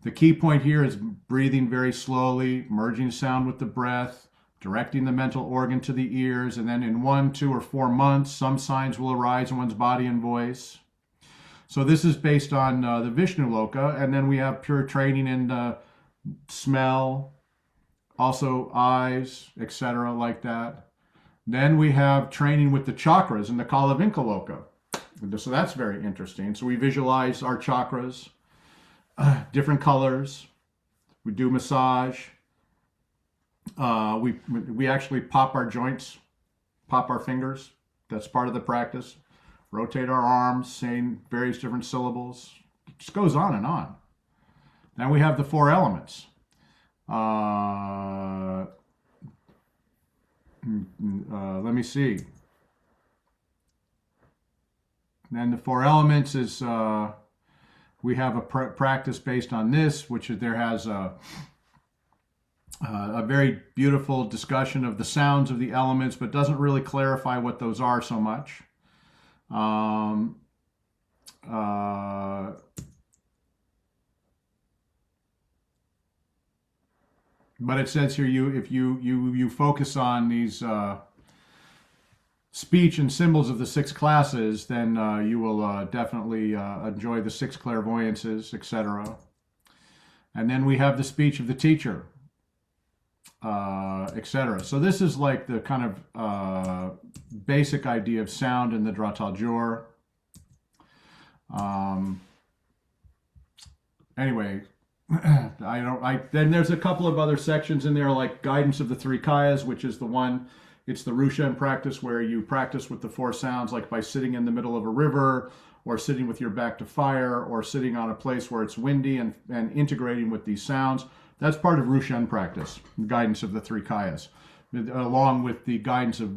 the key point here is breathing very slowly, merging sound with the breath, directing the mental organ to the ears, and then in 1, 2, or 4 months, some signs will arise in one's body and voice. So this is based on the Vishnu Loka, and then we have pure training in smell, also eyes, etc., like that. Then we have training with the chakras in the Kalavinka Loka. So that's very interesting. So we visualize our chakras, different colors. We do massage. We actually pop our joints, pop our fingers. That's part of the practice. Rotate our arms, saying various different syllables. It just goes on and on. Then we have the four elements. Let me see. Then the four elements is we have a practice based on this, which there has a very beautiful discussion of the sounds of the elements, but doesn't really clarify what those are so much. But it says here, if you focus on these speech and symbols of the 6 classes, then you will definitely enjoy the 6 clairvoyances, etc. And then we have the speech of the teacher, etc. So this is like the kind of basic idea of sound in the Dhratal Gyur. Anyway, then there's a couple of other sections in there, like guidance of the 3 kayas, which is the one. It's the Rushen practice where you practice with the 4 sounds, like by sitting in the middle of a river, or sitting with your back to fire, or sitting on a place where it's windy and integrating with these sounds. That's part of Rushen practice, guidance of the 3 kayas, along with the guidance of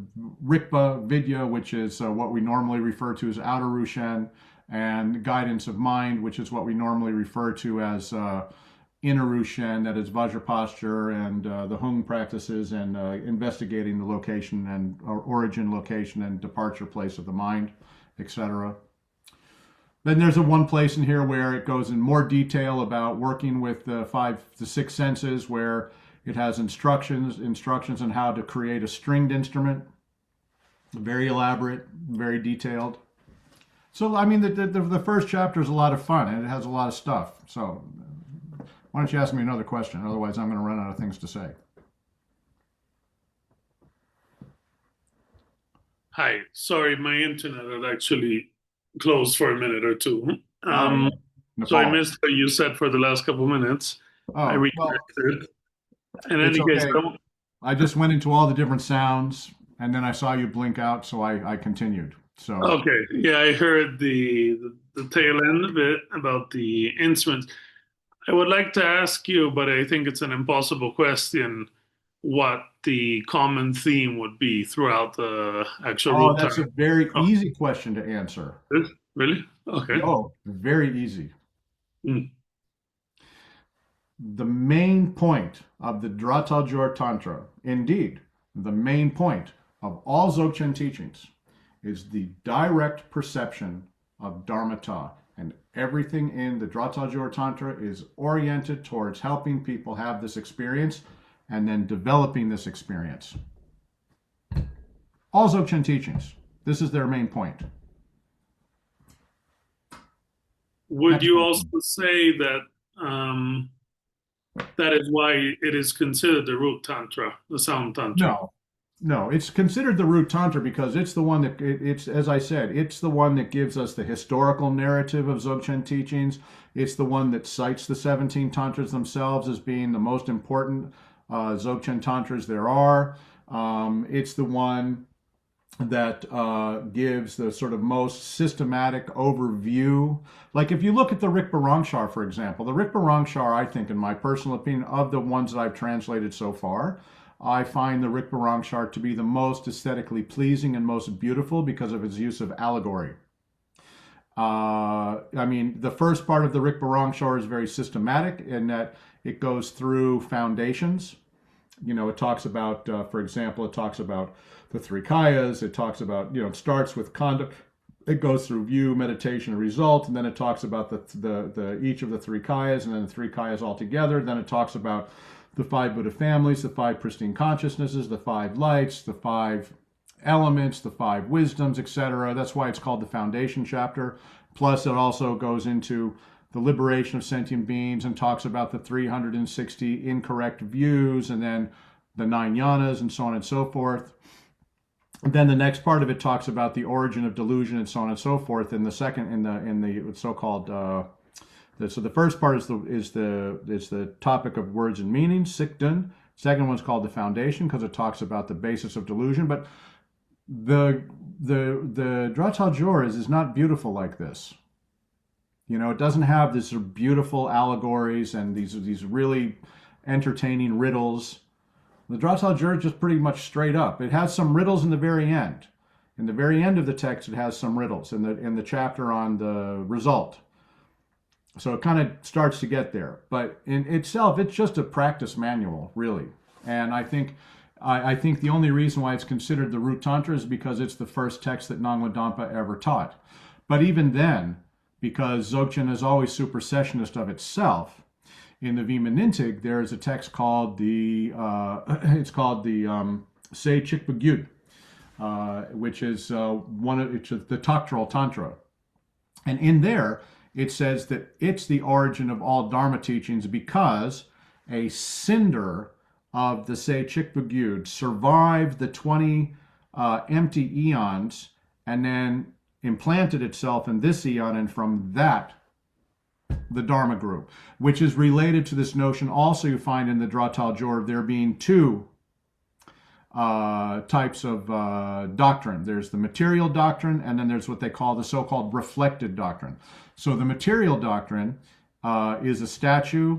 Rikpa, Vidya, which is what we normally refer to as outer Rushen, and guidance of mind, which is what we normally refer to as inner Rushen, that is Vajra posture and the Hung practices and investigating the location and origin, location, and departure place of the mind, etc. Then there's one place in here where it goes in more detail about working with the 6 senses, where it has instructions on how to create a stringed instrument. Very elaborate, very detailed. So, I mean, the first chapter is a lot of fun, and it has a lot of stuff. So, why don't you ask me another question? Otherwise, I'm going to run out of things to say. Hi. Sorry, my internet had actually closed for a minute or two. So I missed what you said for the last couple of minutes. I redirected. In any case, I just went into all the different sounds, and then I saw you blink out, so I continued. So okay, yeah, I heard the tail end of it about the instruments. I would like to ask you, but I think it's an impossible question, what the common theme would be throughout the actual root. That's a very easy question to answer. Really? Okay. Oh, very easy. The main point of the Dhratal Gyur Tantra, indeed, the main point of all Dzogchen teachings, is the direct perception of Dharmata. And everything in the Dhratal Gyur Tantra is oriented towards helping people have this experience and then developing this experience. All Dzogchen teachings, this is their main point. Would you also say that that is why it is considered the root tantra, the Sound Tantra. No, no, it's considered the root tantra because it's the one that it's, as I said, it's the one that gives us the historical narrative of Dzogchen teachings. It's the one that cites the 17 tantras themselves as being the most important Dzogchen tantras there are. It's the one that gives the sort of most systematic overview. Like if you look at the Rikpa, for example, the Rikpa, I think, in my personal opinion, of the ones that I've translated so far, I find the Rikpa to be the most aesthetically pleasing and most beautiful because of its use of allegory. I mean, the first part of the Rikpa is very systematic in that it goes through foundations. You know, it talks about, for example, it talks about the three kayas. It talks about, you know, it starts with conduct. It goes through view, meditation, and result, and then it talks about the each of the three kayas, and then the three kayas all together. Then it talks about the five Buddha families, the five pristine consciousnesses, the five lights, the five elements, the five wisdoms, etc. That's why it's called the foundation chapter. Plus, it also goes into the liberation of sentient beings and talks about the 360 incorrect views, and then the nine yanas, and so on and so forth. And then the next part of it talks about the origin of delusion and so on and so forth. In the second, in the so-called so the first part is the topic of words and meanings, Sikdun. Second one's called the foundation because it talks about the basis of delusion. But the Drātal Gyur is not beautiful like this. You know, it doesn't have these beautiful allegories and these really entertaining riddles. The Drātal Gyur is just pretty much straight up. It has some riddles in the very end. In the very end of the text, it has some riddles in the chapter on the result. So it kind of starts to get there. But in itself, it's just a practice manual, really. And I think the only reason why it's considered the root tantra is because it's the first text that Nangwa Dampa ever taught. But even then, because Dzogchen is always supersessionist of itself, in the Vimanintig, there is a text called the Se Chikpa Gyur, which is the doctrinal tantra, and in there it says that it's the origin of all Dharma teachings because a cinder of the Se Chikpa Gyur survived the 20 empty eons and then implanted itself in this eon, and from that the Dharma grew, which is related to this notion also you find in the Drātal Gyur of there being two types of doctrine. There's the material doctrine, and then there's what they call the so-called reflected doctrine. So the material doctrine is a statue,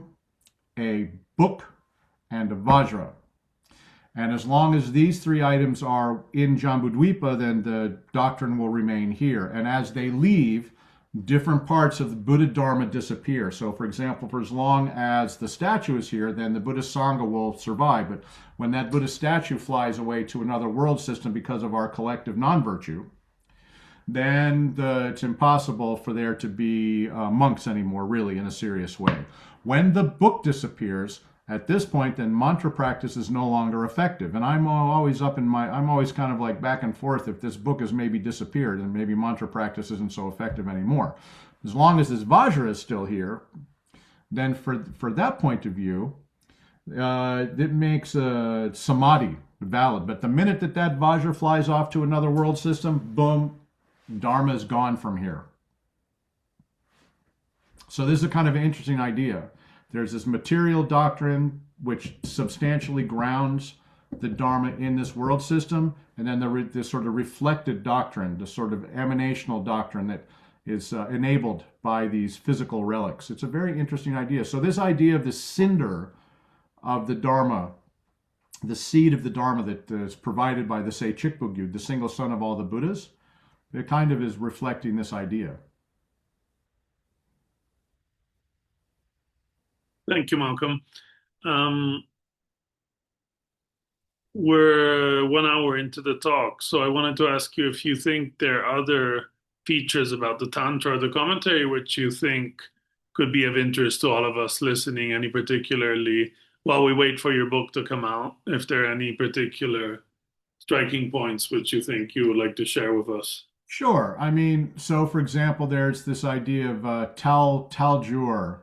a book, and a vajra. And as long as these three items are in Jambudvipa, then the doctrine will remain here. And as they leave, different parts of the Buddha Dharma disappear. So, for example, for as long as the statue is here, then the Buddha Sangha will survive. But when that Buddha statue flies away to another world system because of our collective non-virtue, then it's impossible for there to be monks anymore, really, in a serious way. When the book disappears, at this point, then mantra practice is no longer effective. And I'm always kind of like back and forth if this book has maybe disappeared and maybe mantra practice isn't so effective anymore. As long as this vajra is still here, then for that point of view, it makes samadhi valid. But the minute that vajra flies off to another world system, boom, Dharma is gone from here. So this is a kind of an interesting idea. There's this material doctrine which substantially grounds the Dharma in this world system, and then this sort of reflected doctrine, the sort of emanational doctrine that is enabled by these physical relics. It's a very interesting idea. So this idea of the cinder of the Dharma, the seed of the Dharma that is provided by the Se Chikpa Gyur, the single son of all the Buddhas, it kind of is reflecting this idea. Thank you, Malcolm. We're 1 hour into the talk, so I wanted to ask you if you think there are other features about the Tantra, the commentary, which you think could be of interest to all of us listening, any particularly while we wait for your book to come out, if there are any particular striking points which you think you would like to share with us. Sure. I mean, so for example, there's this idea of thal gyur.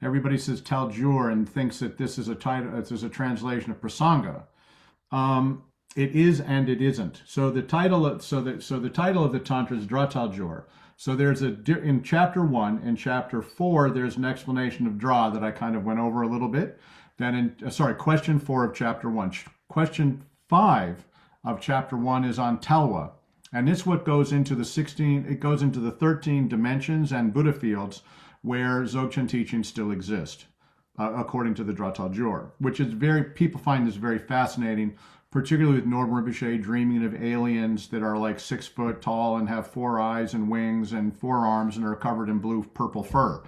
everybody says thal gyur and thinks that this is a title, this is a translation of prasanga. It is and it isn't. So the title of the Tantra is Dra thal gyur. So there's in chapter 1 and chapter 4, there's an explanation of Dra that I kind of went over a little bit. Then question 4 of chapter 1. Question 5 of chapter 1 is on Talwa. And this what goes into the 13 dimensions and Buddha fields where Dzogchen teachings still exist, according to the Dra thal gyur, which is people find this very fascinating, particularly with Northern Rinpoche dreaming of aliens that are like 6 foot tall and have 4 eyes and wings and 4 arms and are covered in blue purple fur.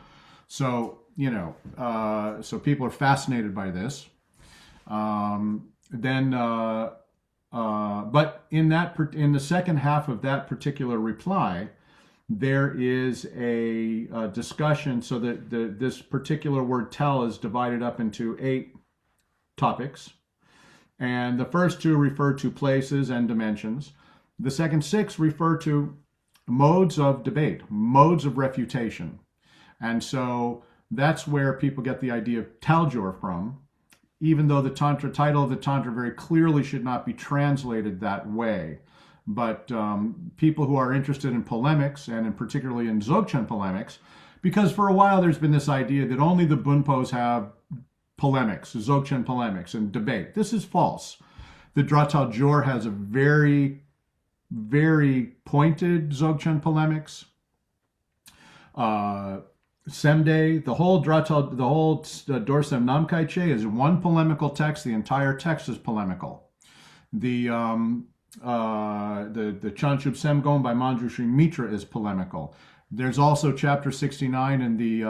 So, so people are fascinated by this. But in the second half of that particular reply, there is a discussion so that this particular word thal is divided up into 8 topics. And the first 2 refer to places and dimensions. The second 6 refer to modes of debate, modes of refutation. And so that's where people get the idea of thal gyur from, even though the title of the Tantra very clearly should not be translated that way. But people who are interested in polemics, and in particularly in Dzogchen polemics, because for a while there's been this idea that only the Bunpos have polemics, Dzogchen polemics, and debate. This is false. The Dra thal gyur has a very, very pointed Dzogchen polemics. Semde, the whole Dorsem Namkai Che is one polemical text. The entire text is polemical. The Chanchub Semgon by Manju Sri Mitra is polemical. There's also chapter 69 in the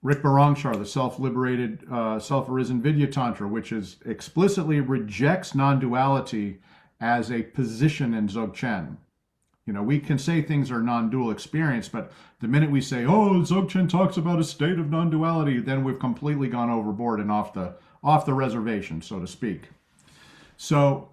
Rikbarangshar, the self-liberated, self-arisen Vidya Tantra, which explicitly rejects non-duality as a position in Dzogchen. We can say things are non-dual experience, but the minute we say, oh, Dzogchen talks about a state of non-duality, then we've completely gone overboard and off the reservation, so to speak. So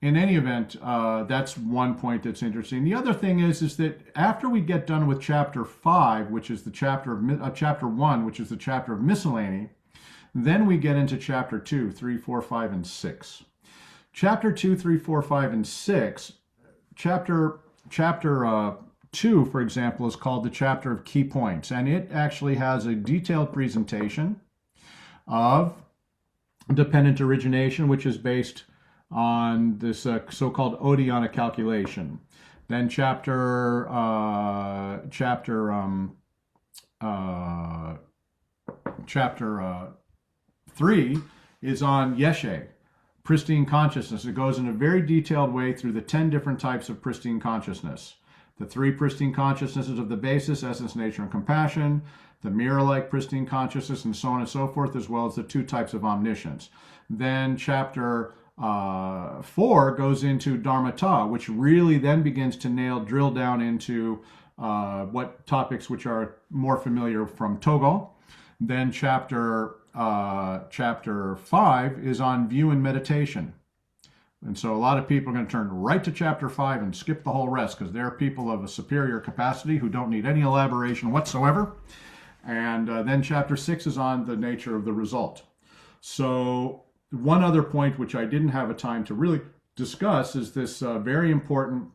in any event, that's one point that's interesting. The other thing is that after we get done with chapter 5, which is the chapter 1, which is the chapter of miscellany, then we get into chapter 2, 3, 4, 5, and 6. Chapter 2, 3, 4, 5, and 6, Chapter 2, for example, is called the chapter of key points, and it actually has a detailed presentation of dependent origination, which is based on this so-called Oḍḍiyāna calculation. Then chapter 3 is on Yeshe, pristine consciousness. It goes in a very detailed way through the 10 different types of pristine consciousness. The 3 pristine consciousnesses of the basis, essence, nature, and compassion, the mirror-like pristine consciousness, and so on and so forth, as well as the 2 types of omniscience. Then chapter 4 goes into Dharma, which really then begins to drill down into what topics which are more familiar from Togol. Then chapter 5 is on view and meditation. And so a lot of people are going to turn right to chapter 5 and skip the whole rest because they're people of a superior capacity who don't need any elaboration whatsoever. And then chapter 6 is on the nature of the result. So one other point which I didn't have a time to really discuss is this very important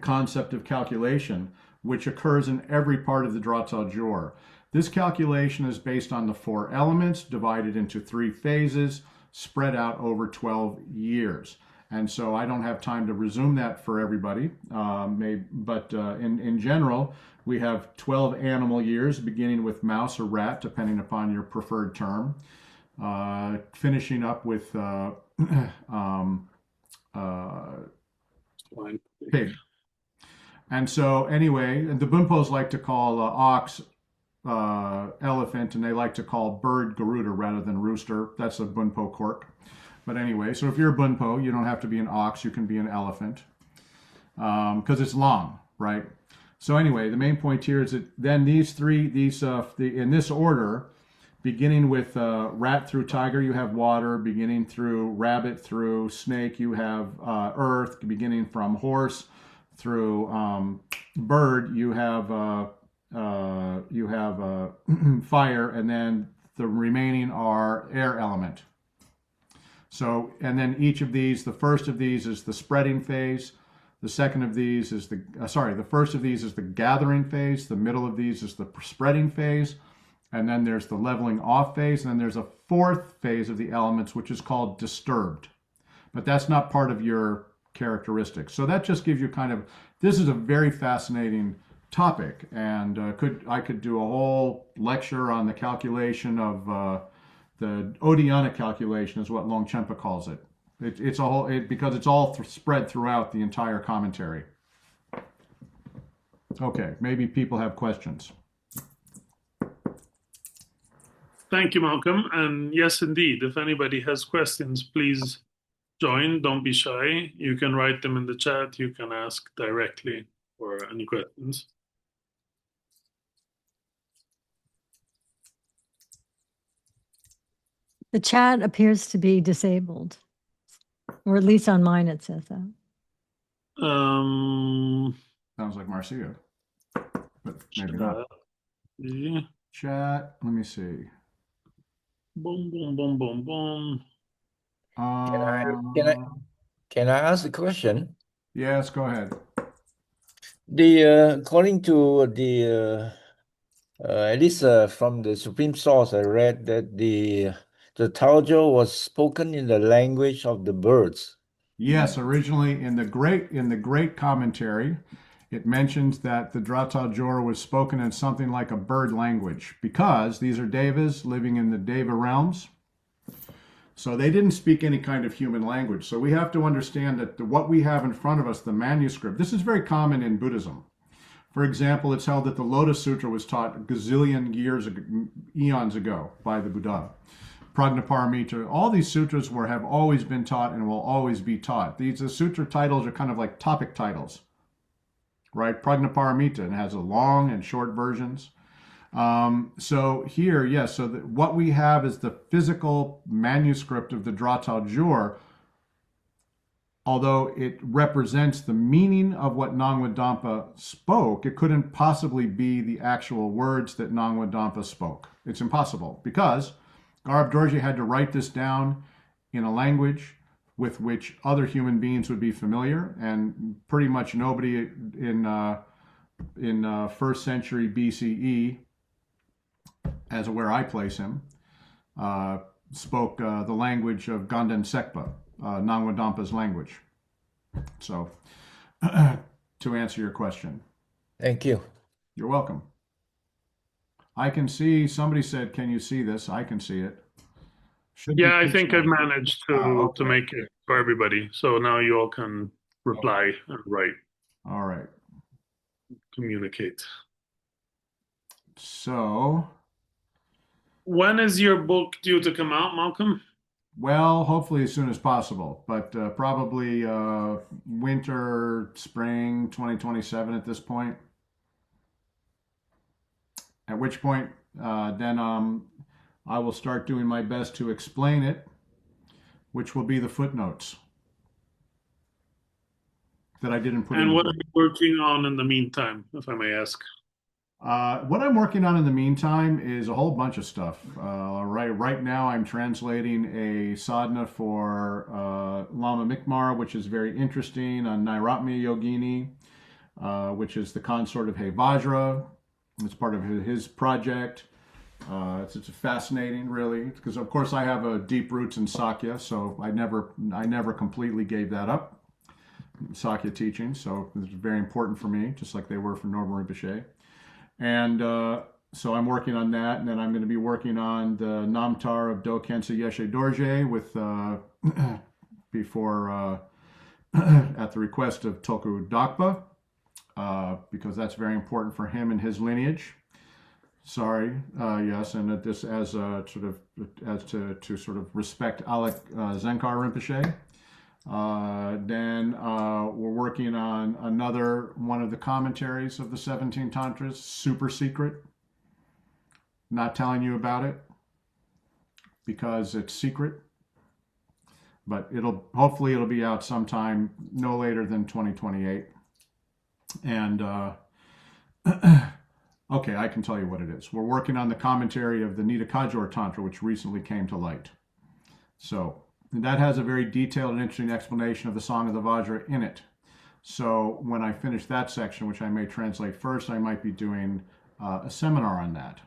concept of calculation, which occurs in every part of the Dra thal gyur. This calculation is based on the 4 elements, divided into 3 phases, spread out over 12 years. And so I don't have time to resume that for everybody, but in general, we have 12 animal years, beginning with mouse or rat, depending upon your preferred term, finishing up with pig. And so anyway, the Bunpos like to call ox elephant, and they like to call bird Garuda rather than rooster. That's a Bunpo quirk. But anyway, so if you're a Bunpo, you don't have to be an ox, you can be an elephant, because it's long, right? So anyway, the main point here is that then in this order, beginning with rat through tiger, you have water. Beginning through rabbit through snake, you have earth. Beginning from horse through bird, you have you have fire, and then the remaining are air element. So, and then each of these, the first of these is the spreading phase. The second of these is the first of these is the gathering phase. The middle of these is the spreading phase. And then there's the leveling off phase. And then there's a fourth phase of the elements, which is called disturbed. But that's not part of your characteristics. So that just gives you kind of, this is a very fascinating topic. And I could do a whole lecture on the calculation of the Oḍḍiyāna calculation is what Longchenpa calls it. It's a whole, because it's all spread throughout the entire commentary. Okay, maybe people have questions. Thank you, Malcolm. And yes, indeed, if anybody has questions, please join. Don't be shy. You can write them in the chat. You can ask directly for any questions. The chat appears to be disabled, or at least on mine it says that. Sounds like Marcia, but maybe not. Yeah. Chat, let me see. Boom, boom, boom, boom, boom. Can I ask a question? Yes, go ahead. According to the at least from the Supreme Source, I read that the Taojo was spoken in the language of the birds. Yes, originally in the great commentary, it mentions that the Dratha Gyur was spoken in something like a bird language, because these are devas living in the deva realms. So they didn't speak any kind of human language. So we have to understand that what we have in front of us, the manuscript, this is very common in Buddhism. For example, it's held that the Lotus Sutra was taught a gazillion eons ago by the Buddha. Prajnaparamita, all these sutras have always been taught and will always be taught. The sutra titles are kind of like topic titles, right? Prajnaparamita, and has a long and short versions. So here, yes, so what we have is the physical manuscript of the Dratha Gyur, although it represents the meaning of what Nangwa Dampa spoke. It couldn't possibly be the actual words that Nangwa Dampa spoke. It's impossible, because Garab Dorje had to write this down in a language with which other human beings would be familiar, and pretty much nobody in first century BCE, as where I place him, spoke the language of Ganden Sekpa, Nangwa Dampa's language. So, to answer your question. Thank you. You're welcome. I can see, somebody said, can you see this? I can see it. Yeah, I think I've managed to okay. make it for everybody. So now you all can reply and write. All right. Communicate. So, when is your book due to come out, Malcolm? well, hopefully as soon as possible, but probably winter, spring 2027 at this point. At which point, then I will start doing my best to explain it, which will be the footnotes that I didn't put in. And what are you working on in the meantime, if I may ask? What I'm working on in the meantime is a whole bunch of stuff. Right now, I'm translating a sadhana for Lama Mikmar, which is very interesting, on Nairatmya Yogini, which is the consort of He Vajra. It's part of his project. It's fascinating, really, because of course I have deep roots in Sakya, so I never completely gave that up, Sakya teaching. So it's very important for me, just like they were for Norma Rinpoche. And so I'm working on that, and then I'm going to be working on the Namtar of Dokhensa Yeshe Dorje with before at the request of Tulku Dakpa, because that's very important for him and his lineage. Yes, and this as to sort of respect Alec Zenkar Rinpoche. Then we're working on another one of the commentaries of the 17 Tantras, super secret. Not telling you about it because it's secret, but hopefully it'll be out sometime no later than 2028. And Okay, I can tell you what it is. We're working on the commentary of the Nirmānṇakāya Tantra, which recently came to light. So that has a very detailed and interesting explanation of the Song of the Vajra in it. So when I finish that section, which I may translate first, I might be doing a seminar on that.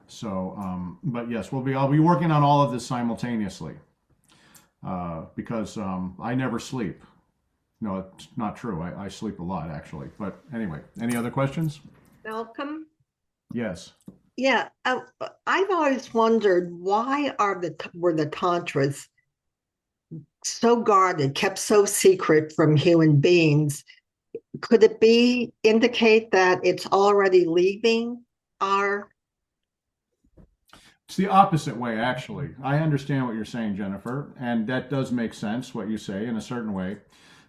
So, but yes, I'll be working on all of this simultaneously because I never sleep. No, it's not true. I sleep a lot, actually. But anyway, any other questions? Malcolm? Yes. Yeah, I've always wondered why were the tantras so guarded, kept so secret from human beings? Could it indicate that it's already leaving our? It's the opposite way, actually. I understand what you're saying, Jennifer, and that does make sense, what you say, in a certain way.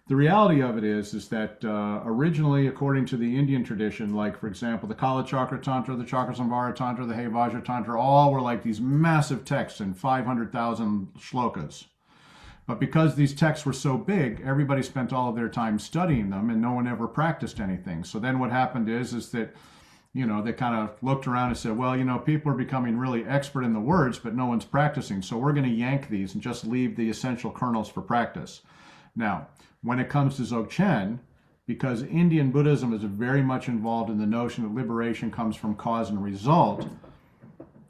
The reality of it is that originally, according to the Indian tradition, like, for example, the Kala Chakra Tantra, the Chakrasamvara Tantra, the Hey Vajra Tantra, all were like these massive texts in 500,000 shlokas. But because these texts were so big, everybody spent all of their time studying them, and no one ever practiced anything. So then what happened is that, they kind of looked around and said, well, people are becoming really expert in the words, but no one's practicing. So we're going to yank these and just leave the essential kernels for practice. Now, when it comes to Dzogchen, because Indian Buddhism is very much involved in the notion that liberation comes from cause and result,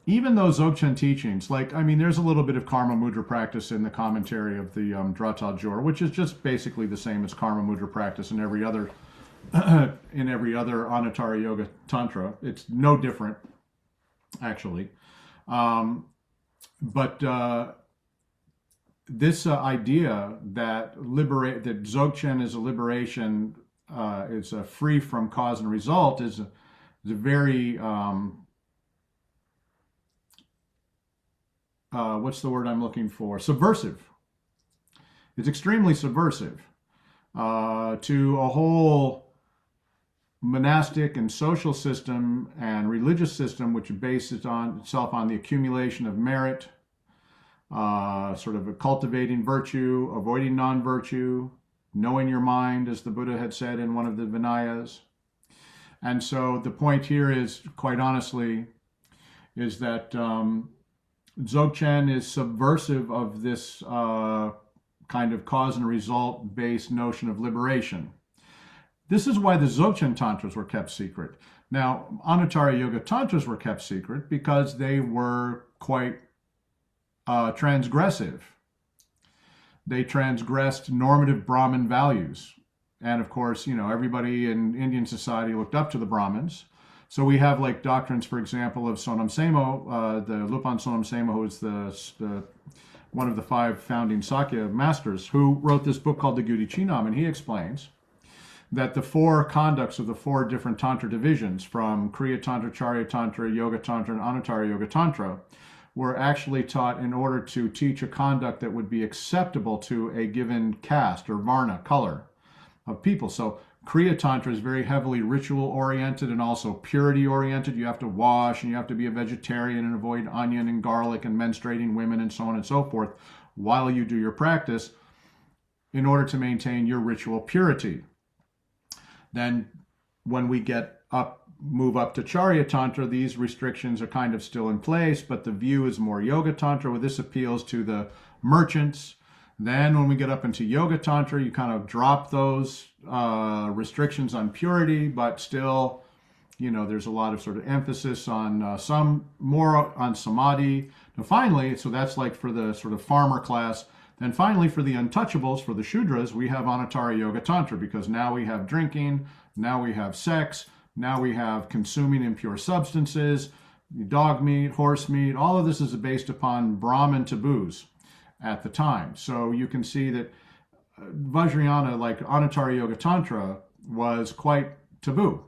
even those Dzogchen teachings, there's a little bit of karma mudra practice in the commentary of the thal, gyur, which is just basically the same as karma mudra practice in every other Ācārya yoga tantra. It's no different, actually. But this idea that Dzogchen is a liberation, is free from cause and result, is a very what's the word I'm looking for? Subversive. It's extremely subversive to a whole monastic and social system and religious system which bases itself on the accumulation of merit, sort of cultivating virtue, avoiding non-virtue, knowing your mind, as the Buddha had said in one of the Vinayas. And so the point here is, quite honestly, is that Dzogchen is subversive of this kind of cause and result based notion of liberation. This is why the Dzogchen Tantras were kept secret. Now, Ācārya Yoga Tantras were kept secret because they were quite transgressive. They transgressed normative Brahmin values. And of course, everybody in Indian society looked up to the Brahmins. So we have like doctrines, for example, of Sonam Semo, the Lupan Sonam Semo, who is the one of the 5 founding Sakya masters, who wrote this book called the Gudi Chinam, and he explains that the 4 conducts of the 4 different Tantra divisions, from Kriya Tantra, Charya Tantra, Yoga Tantra, and Ācārya Yoga Tantra, were actually taught in order to teach a conduct that would be acceptable to a given caste or varna, color of people. So Kriya Tantra is very heavily ritual oriented and also purity oriented. You have to wash and you have to be a vegetarian and avoid onion and garlic and menstruating women and so on and so forth while you do your practice in order to maintain your ritual purity. Then when we move up to Charya Tantra, these restrictions are kind of still in place, but the view is more Yoga Tantra, where this appeals to the merchants. Then when we get up into Yoga Tantra, you kind of drop those restrictions on purity, but still, there's a lot of sort of emphasis on some more on samadhi. And finally, so that's like for the sort of farmer class. Then finally, for the untouchables, for the Shudras, we have Ācārya Yoga Tantra, because now we have drinking, now we have sex, now we have consuming impure substances, dog meat, horse meat. All of this is based upon Brahmin taboos at the time. So you can see that Vajrayana, like Ācārya Yoga Tantra, was quite taboo.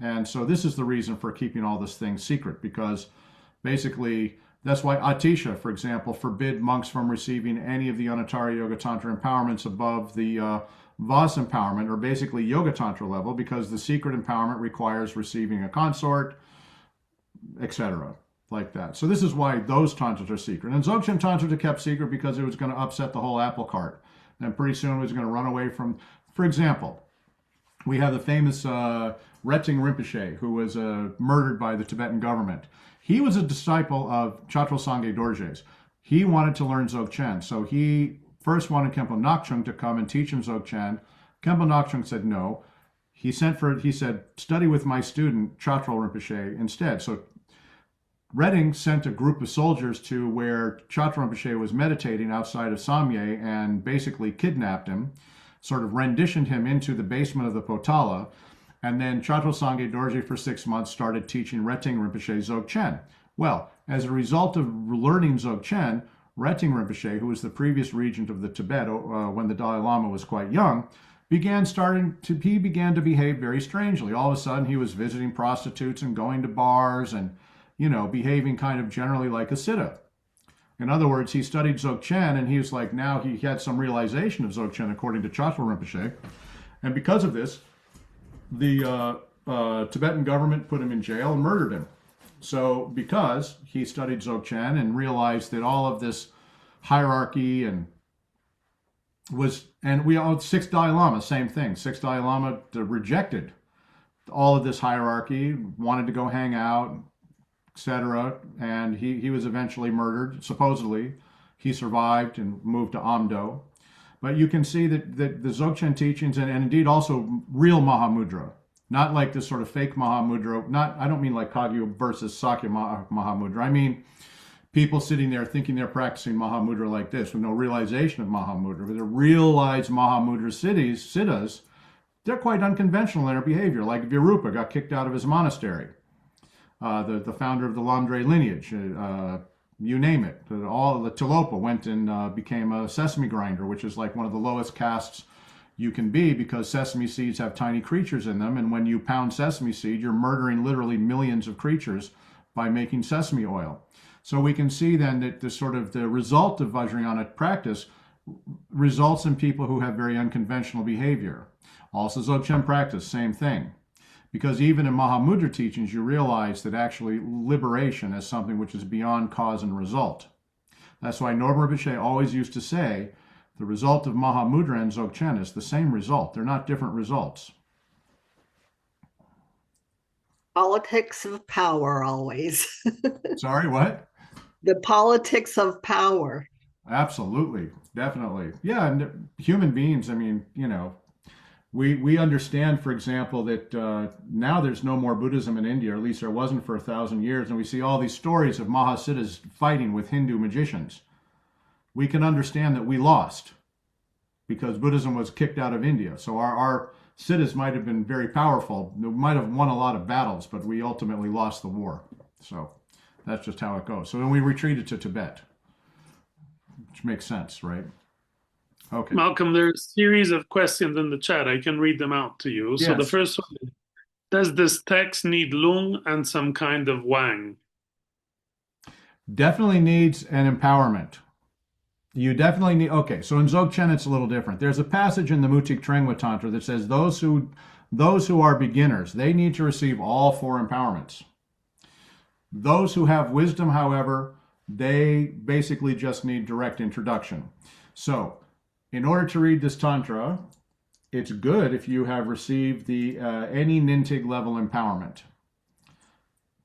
And so this is the reason for keeping all this thing secret, because basically that's why Atisha, for example, forbid monks from receiving any of the Ācārya Yoga Tantra empowerments above the Vas empowerment, or basically Yoga Tantra level, because the secret empowerment requires receiving a consort, etc., like that. So this is why those tantras are secret. And Dzogchen Tantras are kept secret because it was going to upset the whole apple cart. And pretty soon it was going to run away from, for example, We have the famous Retsing Rinpoche, who was murdered by the Tibetan government. He was a disciple of Chatrul Sangye Dorje's. He wanted to learn Dzogchen, so he first wanted Khenpo Nakchung to come and teach him Dzogchen. Khenpo Nakchung said no. He said, study with my student Chatrul Rinpoche instead. So Redding sent a group of soldiers to where Chatrul Rinpoche was meditating outside of Samye and basically kidnapped him, sort of renditioned him into the basement of the Potala, and then Chatrul Sangye Dorje for 6 months started teaching Reting Rinpoche Dzogchen. Well, as a result of learning Dzogchen, Reting Rinpoche, who was the previous regent of the Tibet when the Dalai Lama was quite young, began to behave very strangely. All of a sudden, he was visiting prostitutes and going to bars and, behaving kind of generally like a siddha. In other words, he studied Dzogchen, and he was like, now he had some realization of Dzogchen, according to Chatrul Rinpoche. And because of this, the Tibetan government put him in jail and murdered him. So because he studied Dzogchen and realized that all of this hierarchy Sixth Dalai Lama, same thing. Sixth Dalai Lama rejected all of this hierarchy, wanted to go hang out, etc. And he was eventually murdered. Supposedly, he survived and moved to Amdo. But you can see that the Dzogchen teachings, and indeed also real Mahamudra, not like this sort of fake Mahamudra. I don't mean like Kagyu versus Sakya Mahamudra. I mean people sitting there thinking they're practicing Mahamudra like this with no realization of Mahamudra. But the realized Mahamudra siddhas, they're quite unconventional in their behavior. Like Virupa got kicked out of his monastery. The founder of the Lamdre lineage, you name it. All the Tilopa went and became a sesame grinder, which is like one of the lowest castes you can be, because sesame seeds have tiny creatures in them, and when you pound sesame seed, you're murdering literally millions of creatures by making sesame oil. So we can see then that the result of Vajrayana practice results in people who have very unconventional behavior. Also Dzogchen practice, same thing. Because even in Mahamudra teachings, you realize that actually liberation is something which is beyond cause and result. That's why Norma Rinpoche always used to say, the result of Mahamudra and Dzogchen is the same result. They're not different results. Politics of power always. Sorry, what? The politics of power. Absolutely, definitely. Yeah, and human beings, I mean, we understand, for example, that now there's no more Buddhism in India, or at least there wasn't for 1,000 years, and we see all these stories of Mahasiddhas fighting with Hindu magicians. We can understand that we lost because Buddhism was kicked out of India. So our siddhas might have been very powerful. They might have won a lot of battles, but we ultimately lost the war. So that's just how it goes. So then we retreated to Tibet, which makes sense, right? Okay. Malcolm, there's a series of questions in the chat. I can read them out to you. Yes. So the first one is, does this text need lung and some kind of wang? Definitely needs an empowerment. You definitely need, okay, so in Dzogchen it's a little different. There's a passage in the Mutik Trengwa Tantra that says those who are beginners, they need to receive all 4 empowerments. Those who have wisdom, however, they basically just need direct introduction. So in order to read this Tantra, it's good if you have received the any Nintig level empowerment.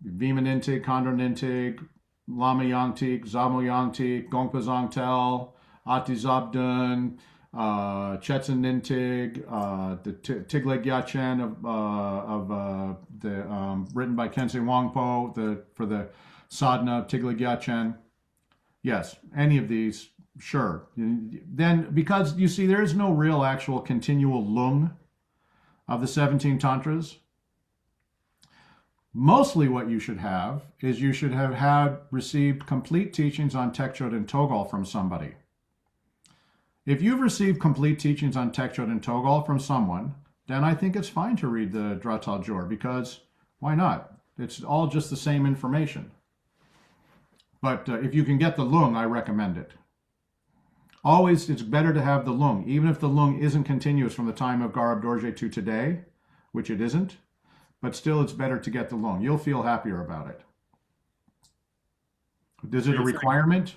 Vima Nintig, Khandro Nintig, Lama Yangtik, Zamo Yangtik, Gongpa Zongtel, Ati Zabdun, Chetsen Nintig, the Tigleg Yachen written by Kensei Wangpo for the sadhana of Tigleg Yachen. Yes, any of these, sure. Then, because you see, there is no real actual continual lung of the 17 Tantras. Mostly what you should have is you should have received complete teachings on Tekchot and Togol from somebody. If you've received complete teachings on Tekchot and Togol from someone, then I think it's fine to read the Dratal Gyur, because why not? It's all just the same information. But if you can get the lung, I recommend it. Always, it's better to have the lung, even if the lung isn't continuous from the time of Garab Dorje to today, which it isn't. But still, it's better to get the lung. You'll feel happier about it. Is it a requirement?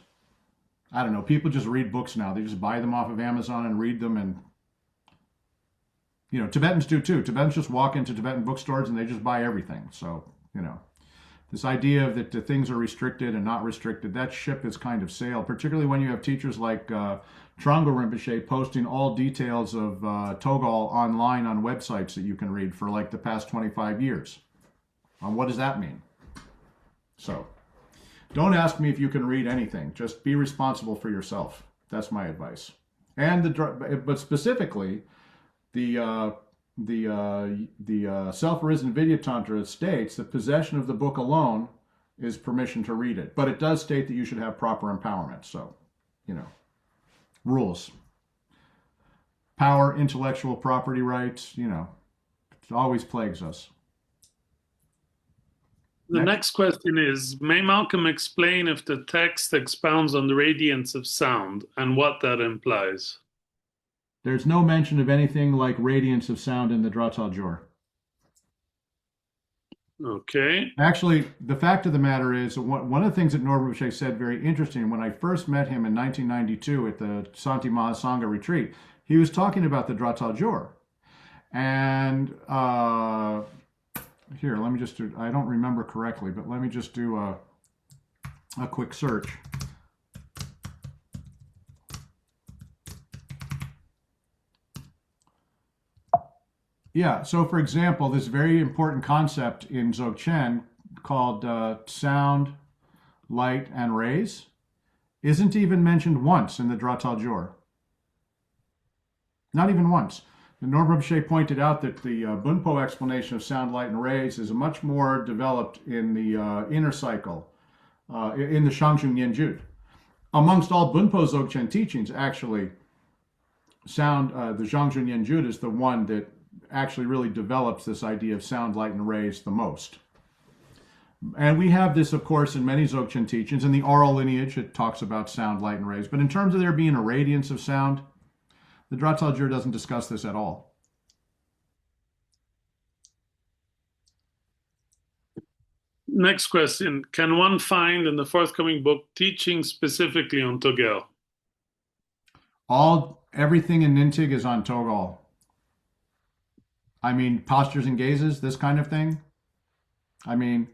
I don't know. People just read books now. They just buy them off of Amazon and read them. And You know, Tibetans do too. Tibetans just walk into Tibetan bookstores and they just buy everything. So, you know, this idea of that the things are restricted and not restricted, that ship has kind of sailed, particularly when you have teachers like Trungpa Rinpoche posting all details of Togol online on websites that you can read for like the past 25 years. What does that mean? So, don't ask me if you can read anything. Just be responsible for yourself. That's my advice. And but specifically, the Self-Arisen Vidya Tantra states that possession of the book alone is permission to read it. But it does state that you should have proper empowerment. So, you know, rules. Power, intellectual property rights, you know, it always plagues us. The next question is, may Malcolm explain if the text expounds on the radiance of sound and what that implies? There's no mention of anything like radiance of sound in the Drātal gyur. Okay. Actually, the fact of the matter is, one of the things that Norma Rinpoche said very interesting, when I first met him in 1992 at the Santi Mahasangha retreat, he was talking about the Drātal gyur. And here, let me just do, I don't remember correctly, but let me just do a quick search. Yeah, so for example, this very important concept in Dzogchen called sound, light, and rays isn't even mentioned once in the Drātal gyur. Not even once. Norma Rinpoche pointed out that the Bunpo explanation of sound, light, and rays is much more developed in the inner cycle, in the Shangzhung Yenjud. Amongst all Bunpo Dzogchen teachings, actually, the Shangzhung Yenjud is the one that actually really develops this idea of sound, light, and rays the most. And we have this, of course, in many Dzogchen teachings. In the oral lineage, it talks about sound, light, and rays. But in terms of there being a radiance of sound, the Drātal gyur doesn't discuss this at all. Next question. Can one find in the forthcoming book teaching specifically on Togel? Everything in Nintig is on Togol. I mean, postures and gazes, this kind of thing. I mean,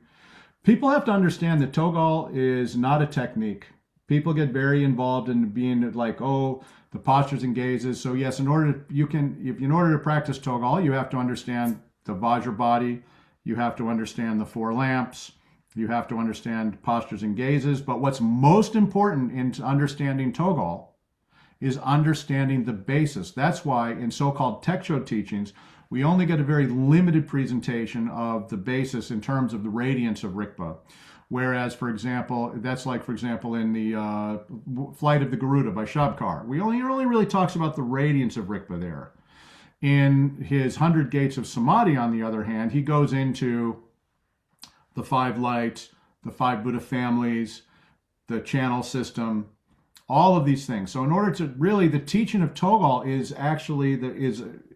people have to understand that Togol is not a technique. People get very involved in being like, oh, the postures and gazes. So yes, in order to practice Togol, you have to understand the Vajra body. You have to understand the four lamps. You have to understand postures and gazes. But what's most important in understanding Togol is understanding the basis. That's why in so-called Tekcho teachings, we only get a very limited presentation of the basis in terms of the radiance of Rikpa. Whereas, for example, that's like, for example, in the Flight of the Garuda by Shabkar. He only really talks about the radiance of Rikpa there. In his 100 Gates of Samadhi, on the other hand, he goes into the 5 lights, the 5 Buddha families, the channel system, all of these things. So in order to really, the teaching of Togol is actually,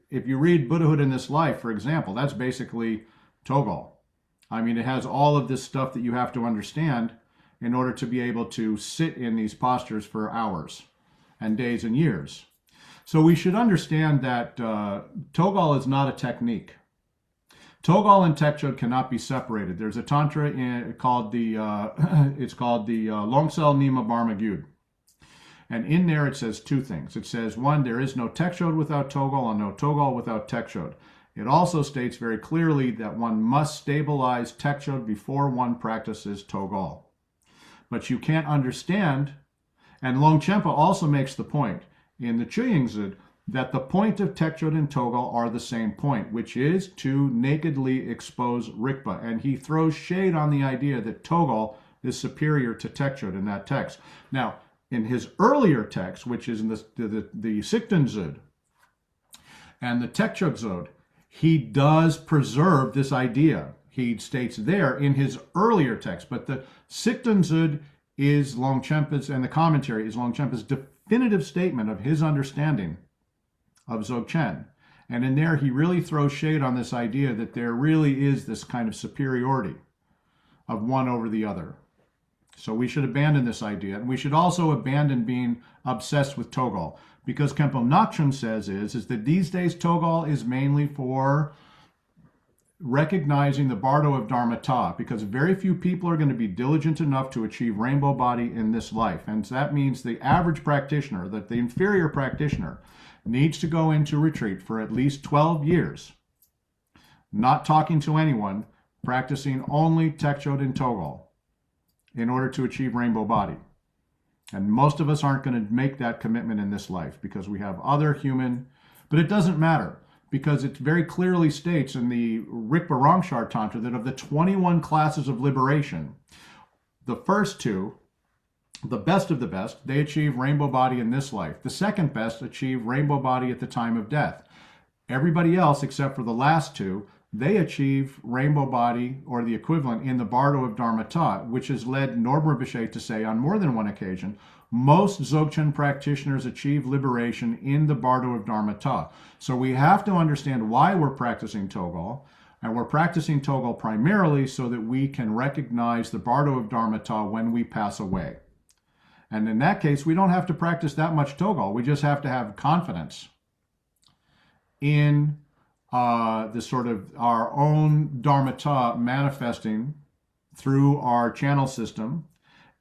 if you read Buddhahood in This Life, for example, that's basically Togol. I mean, it has all of this stuff that you have to understand in order to be able to sit in these postures for hours and days and years. So we should understand that Togol is not a technique. Togol and Tekchod cannot be separated. There's a tantra called the Longsel Nima Barma Gyud. And in there it says 2 things. It says, 1, there is no Tekchod without Togol and no Togol without Tekchod. It also states very clearly that one must stabilize Tekchod before one practices Togol. But you can't understand, and Longchenpa also makes the point in the Chuyingzud that the point of Tekchod and Togol are the same point, which is to nakedly expose Rikpa. And he throws shade on the idea that Togol is superior to Tekchod in that text. Now, in his earlier text, which is in the Sikten-zud and the Tekchod-zud, he does preserve this idea. He states there in his earlier text, but the Sikten-zud is Longchenpa's, and the commentary is Longchenpa's definitive statement of his understanding of Dzogchen. And in there, he really throws shade on this idea that there really is this kind of superiority of one over the other. So we should abandon this idea. And we should also abandon being obsessed with Togol. Because Khenpo Nakchon says is that these days Togol is mainly for recognizing the bardo of Dharmata, because very few people are going to be diligent enough to achieve rainbow body in this life. And so that means the average practitioner, that the inferior practitioner, needs to go into retreat for at least 12 years, not talking to anyone, practicing only Tekchöden Togol in order to achieve rainbow body. And most of us aren't going to make that commitment in this life because we have other human, but it doesn't matter, because it very clearly states in the Rigpa Rangshar Tantra that of the 21 classes of liberation, the first two, the best of the best, they achieve rainbow body in this life. The second best achieve rainbow body at the time of death. Everybody else, except for the last two, they achieve rainbow body or the equivalent in the bardo of Dharmata, which has led Norbert Bichet to say on more than one occasion, most Dzogchen practitioners achieve liberation in the bardo of Dharmata. So we have to understand why we're practicing Togol, and we're practicing Togol primarily so that we can recognize the bardo of Dharmata when we pass away. And in that case, we don't have to practice that much Togol. We just have to have confidence in the sort of our own Dharmata manifesting through our channel system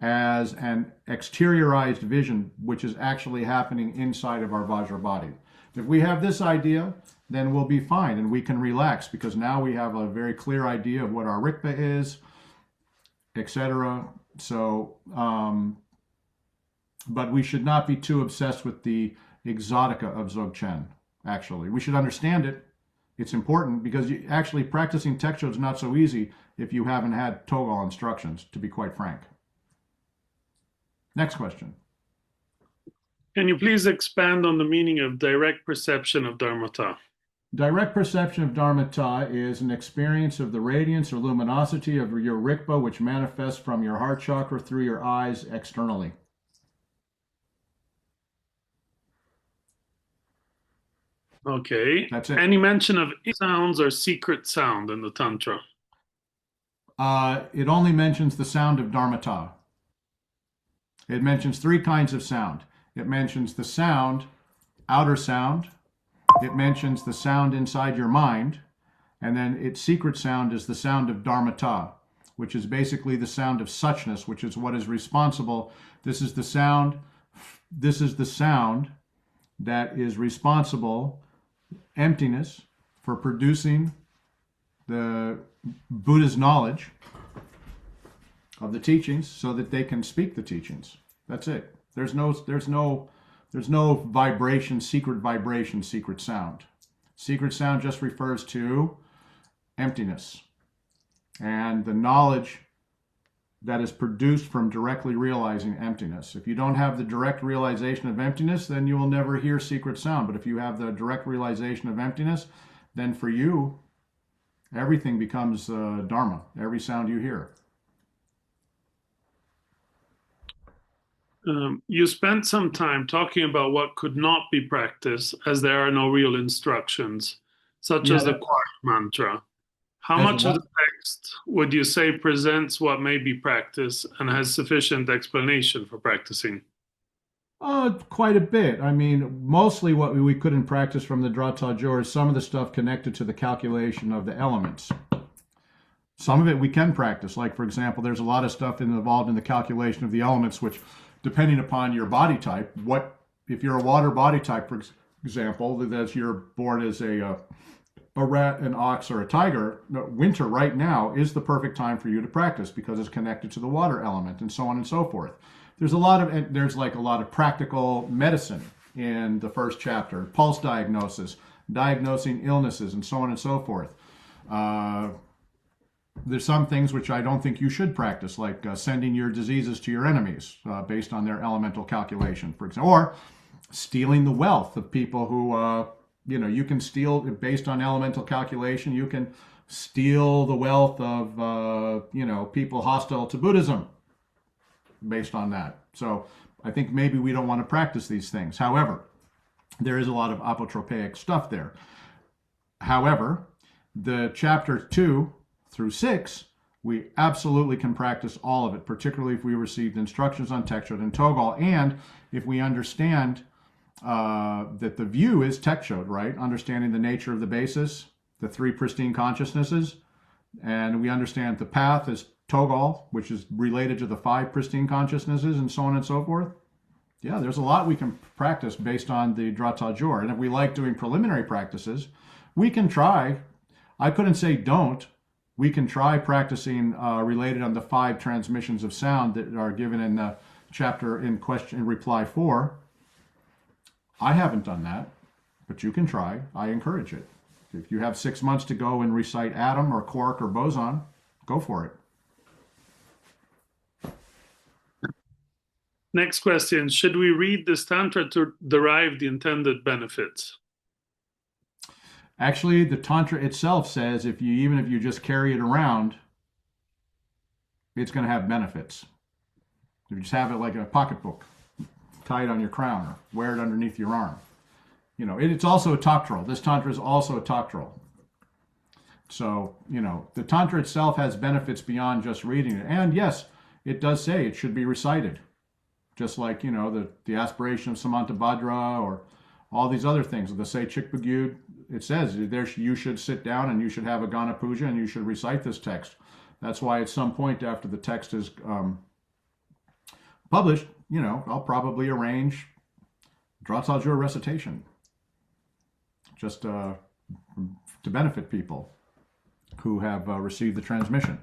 as an exteriorized vision, which is actually happening inside of our Vajra body. If we have this idea, then we'll be fine and we can relax, because now we have a very clear idea of what our Rigpa is, etc. So, but we should not be too obsessed with the exotica of Dzogchen, actually. We should understand it. It's important, because actually practicing Tekchö is not so easy if you haven't had Togol instructions, to be quite frank. Next question. Can you please expand on the meaning of direct perception of Dharmata? Direct perception of Dharmata is an experience of the radiance or luminosity of your Rigpa, which manifests from your heart chakra through your eyes externally. Okay. That's it. Any mention of sounds or secret sound in the Tantra? It only mentions the sound of Dharmata. It mentions three kinds of sound. It mentions the sound, outer sound. It mentions the sound inside your mind. And then its secret sound is the sound of Dharmata, which is basically the sound of suchness, which is what is responsible. This is the sound that is responsible, emptiness, for producing the Buddha's knowledge of the teachings so that they can speak the teachings. That's it. There's no vibration, secret sound. Secret sound just refers to emptiness and the knowledge that is produced from directly realizing emptiness. If you don't have the direct realization of emptiness, then you will never hear secret sound. But if you have the direct realization of emptiness, then for you, everything becomes Dharma, every sound you hear. You spent some time talking about what could not be practiced, as there are no real instructions, such as the Quark mantra. How much of the text would you say presents what may be practiced and has sufficient explanation for practicing? Quite a bit. I mean, mostly what we couldn't practice from the Drata Gyur is some of the stuff connected to the calculation of the elements. Some of it we can practice. Like, for example, there's a lot of stuff involved in the calculation of the elements, which, depending upon your body type, if you're a water body type, for example, that you're born as a rat, an ox, or a tiger, winter right now is the perfect time for you to practice because it's connected to the water element, and so on and so forth. There's a lot of practical medicine in the first chapter, pulse diagnosis, diagnosing illnesses, and so on and so forth. There's some things which I don't think you should practice, like sending your diseases to your enemies based on their elemental calculation, for example, or stealing the wealth of people who, you can steal based on elemental calculation. You can steal the wealth of, people hostile to Buddhism based on that. So I think maybe we don't want to practice these things. However, there is a lot of apotropaic stuff there. However, the chapter 2 through 6 We absolutely can practice all of it, particularly if we received instructions on Tekshot and Togal, and if we understand that the view is Tekshot, right? Understanding the nature of the basis, the three pristine consciousnesses, and we understand the path is Togal, which is related to the five pristine consciousnesses, and so on and so forth. Yeah, there's a lot we can practice based on the Drata Gyur. And if we like doing preliminary practices, we can try. I couldn't say don't. We can try practicing related on the five transmissions of sound that are given in the chapter in reply 4. I haven't done that, but you can try. I encourage it. If you have 6 months to go and recite atom or quark or boson, go for it. Next question. Should we read this Tantra to derive the intended benefits? Actually, the Tantra itself says even if you just carry it around, it's going to have benefits. If you just have it like a pocketbook, tie it on your crown or wear it underneath your arm. You know, it's also a doctrinal. This Tantra is also a doctrinal. So, you know, the Tantra itself has benefits beyond just reading it. And yes, it does say it should be recited. Just like, you know, the aspiration of Samantabhadra or all these other things. The Say Chikpagyud, it says you should sit down and you should have a Gana Puja and you should recite this text. That's why at some point after the text is published, you know, I'll probably arrange Drata Gyur recitation just to benefit people who have received the transmission.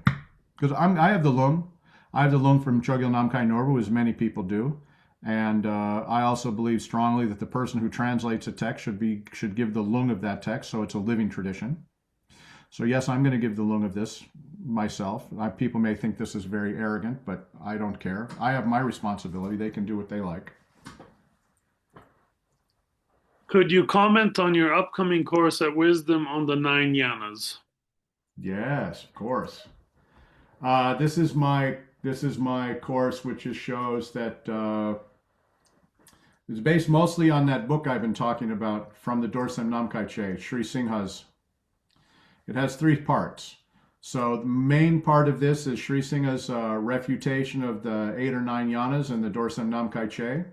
Because I have the lung. I have the lung from Chogyal Namkhai Norbu, as many people do. And I also believe strongly that the person who translates a text should give the lung of that text, so it's a living tradition. So yes, I'm going to give the lung of this myself. People may think this is very arrogant, but I don't care. I have my responsibility. They can do what they like. Could you comment on your upcoming course at Wisdom on the 9 yanas? Yes, of course. This is my course, which shows that it's based mostly on that book I've been talking about from the Dorsen Namkai, Sri Singha's. It has 3 parts. So the main part of this is Sri Singha's refutation of the 8 or 9 yanas in the Dorsen Namkai.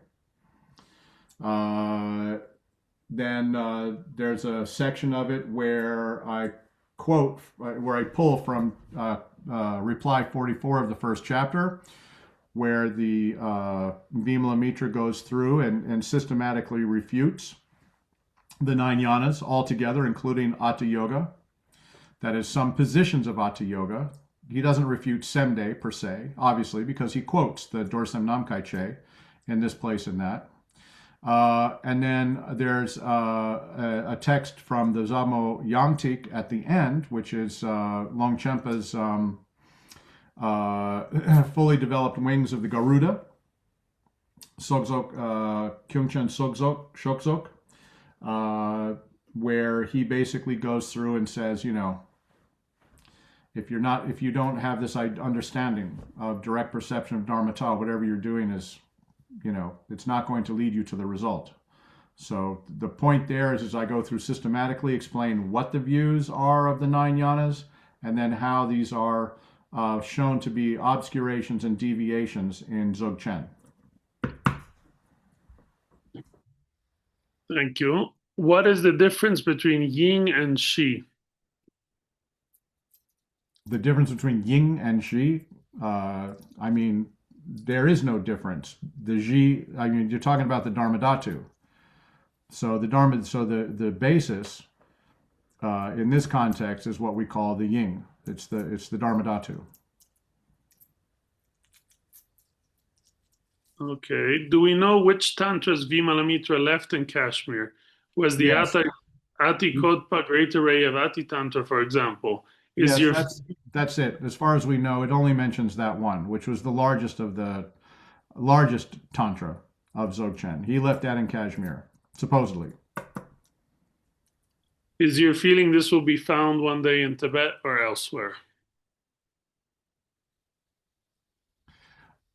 Then there's a section of it where I pull from reply 44 of the first chapter, where the Vimala Mitra goes through and systematically refutes the 9 yanas altogether, including Hatha Yoga. That is, some positions of Hatha Yoga. He doesn't refute Semde per se, obviously, because he quotes the Dorsen Namkai in this place and that. And then there's a text from the Zamo Yangtik at the end, which is Longchenpa's fully developed wings of the Garuda, Sogzok, Kyungchen Sogzok, where he basically goes through and says, you know, if you don't have this understanding of direct perception of Dharmata, whatever you're doing is, you know, it's not going to lead you to the result. So the point there is I go through systematically explain what the views are of the 9 yanas, and then how these are shown to be obscurations and deviations in Dzogchen. Thank you. What is the difference between yin and shi? The difference between yin and shi, I mean, there is no difference. The ji, I mean, you're talking about the Dharmadhatu. So the basis in this context is what we call the yin. It's the Dharmadhatu. Okay. Do we know which tantras Vimala Mitra left in Kashmir? Was the Yes. Ati Kodpa Great Array of Ati Tantra, for example? That's it. As far as we know, it only mentions that one, which was the largest tantra of Dzogchen. He left that in Kashmir, supposedly. Is your feeling this will be found one day in Tibet or elsewhere?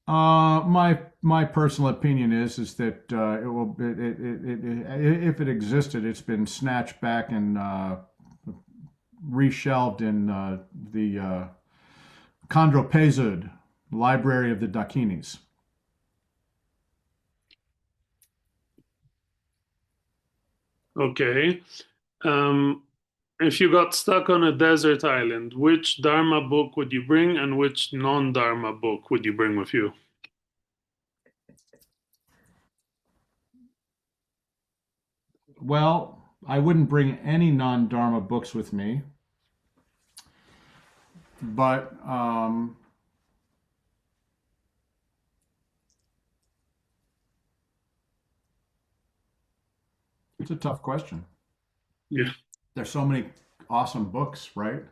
My personal opinion is that if it existed, it's been snatched back and reshelved in the Khandropesud, Library of the Dakinis. Okay. If you got stuck on a desert island, which Dharma book would you bring and which non-Dharma book would you bring with you? Well, I wouldn't bring any non-Dharma books with me, but it's a tough question. Yeah. There's so many awesome books, right?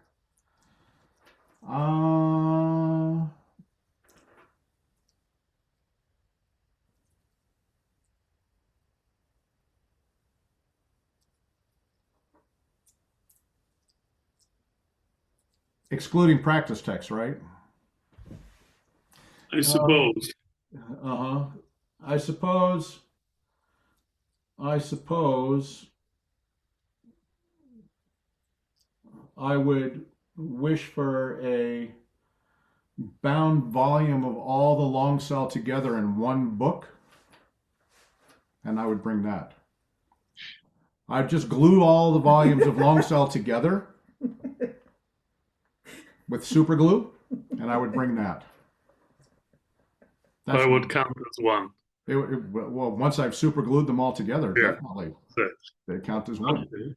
Excluding practice texts, right? I suppose. Uh-huh. I suppose I would wish for a bound volume of all the long cell together in one book, and I would bring that. I'd just glue all the volumes of long cell together with super glue, and I would bring that. I would count as one. Well, once I've super glued them all together, Yeah. definitely Six. they count as one. Okay.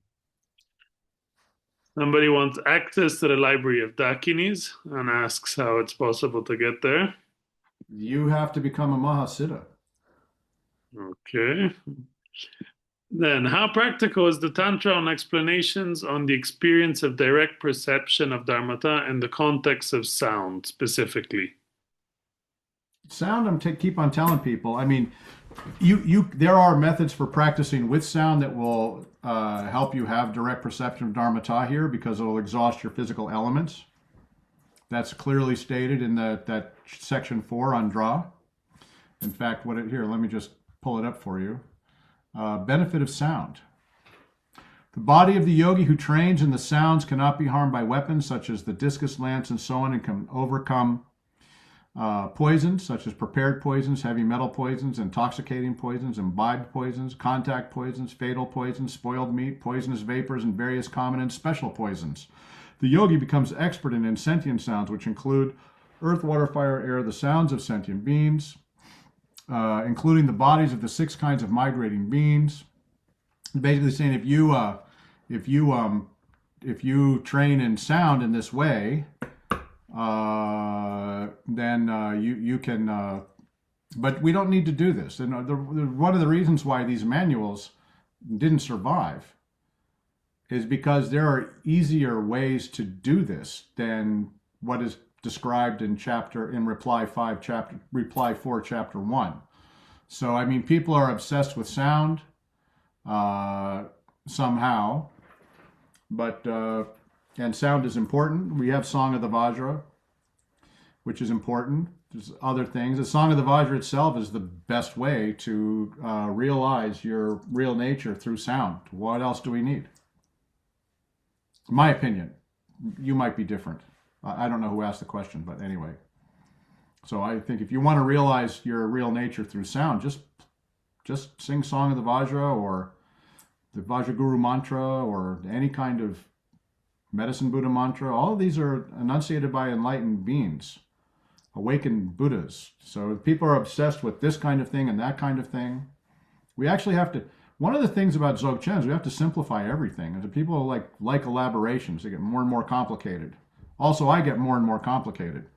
Somebody wants access to the Library of Dakinis and asks how it's possible to get there. You have to become a Mahasiddha. Okay. Then, how practical is the Tantra on explanations on the experience of direct perception of Dharmata in the context of sound specifically? Sound, keep on telling people. I mean, there are methods for practicing with sound that will help you have direct perception of Dharmata here because it'll exhaust your physical elements. That's clearly stated in that section 4 on Dra. In fact, here, let me just pull it up for you. Benefit of sound. The body of the yogi who trains in the sounds cannot be harmed by weapons such as the discus lance and so on, and can overcome poisons such as prepared poisons, heavy metal poisons, intoxicating poisons, imbibed poisons, contact poisons, fatal poisons, spoiled meat, poisonous vapors, and various common and special poisons. The yogi becomes expert in insentient sounds, which include earth, water, fire, air, the sounds of sentient beings, including the bodies of the 6 kinds of migrating beings. Basically saying if you train in sound in this way, then you can. But we don't need to do this. And one of the reasons why these manuals didn't survive is because there are easier ways to do this than what is described in reply 4, chapter 1. So I mean, people are obsessed with sound somehow, but and sound is important. We have Song of the Vajra, which is important. There's other things. The Song of the Vajra itself is the best way to realize your real nature through sound. What else do we need? In my opinion. You might be different. I don't know who asked the question, but anyway. So I think if you want to realize your real nature through sound, just sing Song of the Vajra or the Vajraguru mantra or any kind of medicine Buddha mantra. All of these are enunciated by enlightened beings, awakened Buddhas. So people are obsessed with this kind of thing and that kind of thing. We actually have to, one of the things about Dzogchen is we have to simplify everything. And people like elaborations, they get more and more complicated. Also, I get more and more complicated.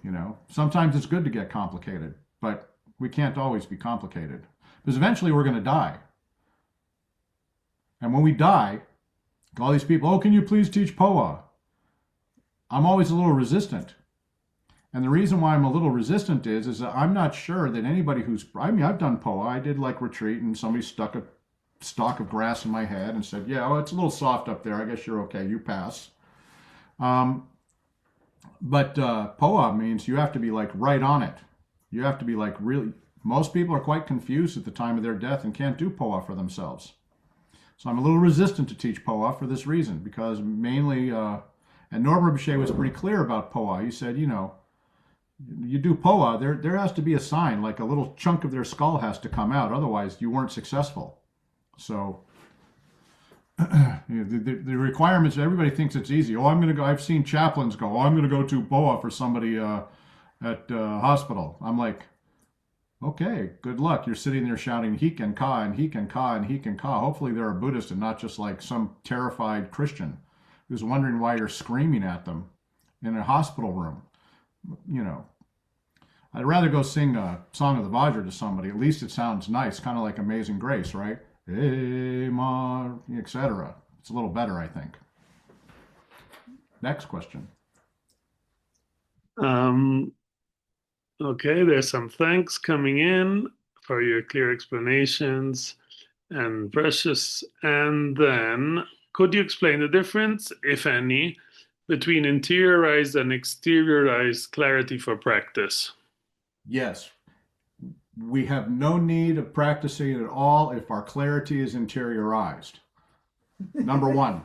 You know, sometimes it's good to get complicated, but we can't always be complicated. Because eventually we're going to die. And when we die, all these people, oh, can you please teach Poa? I'm always a little resistant. And the reason why I'm a little resistant is that I'm not sure that anybody I've done Poa. I did like retreat and somebody stuck a stalk of grass in my head and said, yeah, oh, it's a little soft up there. I guess you're okay. You pass. But Poa means you have to be like right on it. You have to be like really, most people are quite confused at the time of their death and can't do Poa for themselves. So I'm a little resistant to teach Poa for this reason, because mainly, and And Norma Boucher was pretty clear about Poa. He said, you know, you do Poa, there has to be a sign, like a little chunk of their skull has to come out. Otherwise, you weren't successful. So the requirements, everybody thinks it's easy. Oh, I'm going to go. I've seen chaplains go, oh, I'm going to go to Poa for somebody at hospital. I'm like, okay, good luck. You're sitting there shouting Hiken Ka and Hiken Ka and Hiken Ka. Hopefully they're a Buddhist and not just like some terrified Christian who's wondering why you're screaming at them in a hospital room. You know, I'd rather go sing a Song of the Vajra to somebody. At least it sounds nice, kind of like Amazing Grace, right? Hey, ma, etc. It's a little better, I think. Next question. Okay, there's some thanks coming in for your clear explanations and precious. And then, could you explain the difference, if any, between interiorized and exteriorized clarity for practice? Yes. We have no need of practicing it at all if our clarity is interiorized. Number one.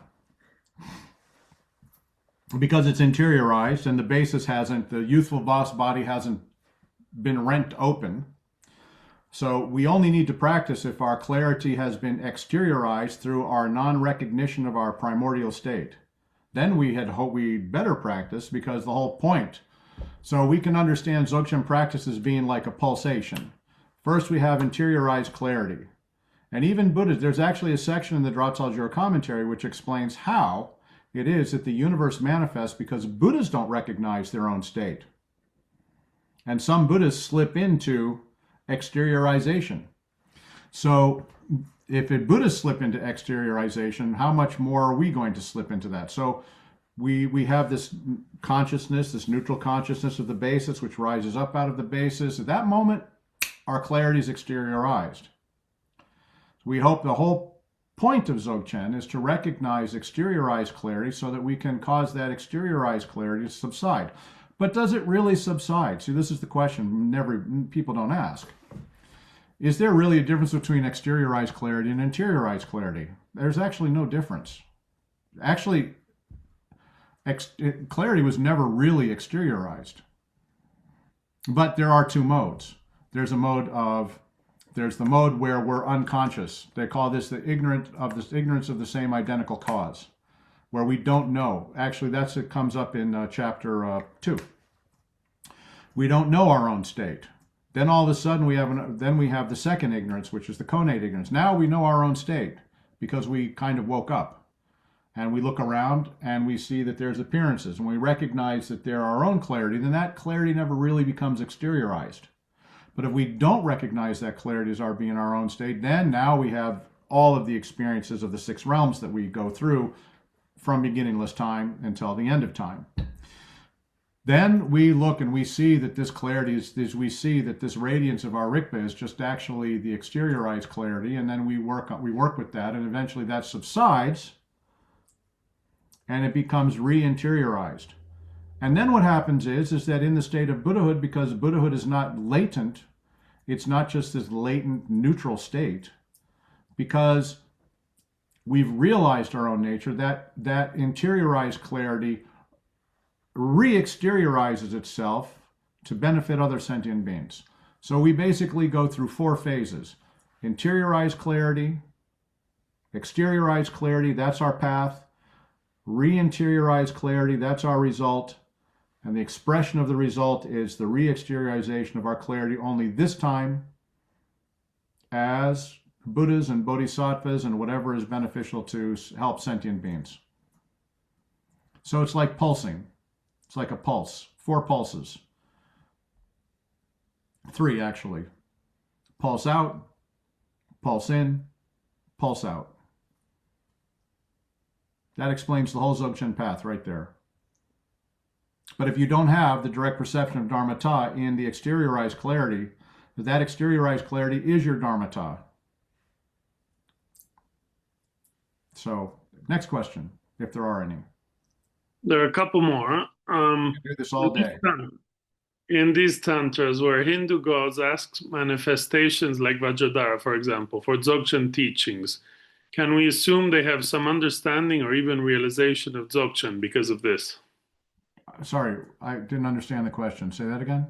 Because it's interiorized and the basis hasn't, the youthful boss body hasn't been rent open. So we only need to practice if our clarity has been exteriorized through our non-recognition of our primordial state. Then we had hoped we'd better practice, because the whole point. So we can understand Dzogchen practice as being like a pulsation. First, we have interiorized clarity. And even Buddhists, there's actually a section in the Drātal Gyur commentary which explains how it is that the universe manifests, because Buddhists don't recognize their own state. And some Buddhists slip into exteriorization. So if Buddhists slip into exteriorization, how much more are we going to slip into that? So we have this consciousness, this neutral consciousness of the basis, which rises up out of the basis. At that moment, our clarity is exteriorized. We hope the whole point of Dzogchen is to recognize exteriorized clarity so that we can cause that exteriorized clarity to subside. But does it really subside? See, this is the question people don't ask. Is there really a difference between exteriorized clarity and interiorized clarity? There's actually no difference. Actually, clarity was never really exteriorized. But there are two modes. There's the mode where we're unconscious. They call this the ignorance of the same identical cause, where we don't know. Actually, it comes up in chapter 2. We don't know our own state. Then all of a sudden we have the second ignorance, which is the connate ignorance. Now we know our own state because we kind of woke up. And we look around and we see that there's appearances, and we recognize that they're our own clarity. Then that clarity never really becomes exteriorized. But if we don't recognize that clarity as being our own state, then now we have all of the experiences of the 6 realms that we go through from beginningless time until the end of time. Then we look and we see that this clarity we see that this radiance of our Rigpa is just actually the exteriorized clarity, and then we work with that, and eventually that subsides and it becomes re-interiorized. And then what happens is that in the state of Buddhahood, because Buddhahood is not latent, it's not just this latent neutral state, because we've realized our own nature, that interiorized clarity re-exteriorizes itself to benefit other sentient beings. So we basically go through 4 phases. Interiorized clarity, exteriorized clarity, that's our path. Re-interiorized clarity, that's our result. And the expression of the result is the re-exteriorization of our clarity, only this time as Buddhas and Bodhisattvas and whatever is beneficial to help sentient beings. So it's like pulsing. It's like a pulse. 4 pulses. 3 actually. Pulse out, pulse in, pulse out. That explains the whole Dzogchen path right there. But if you don't have the direct perception of Dharmata in the exteriorized clarity, that exteriorized clarity is your Dharmata. So, next question, if there are any. There are a couple more. We do this all day. In these tantras where Hindu gods ask manifestations like Vajradhara, for example, for Dzogchen teachings, can we assume they have some understanding or even realization of Dzogchen because of this? Sorry, I didn't understand the question. Say that again.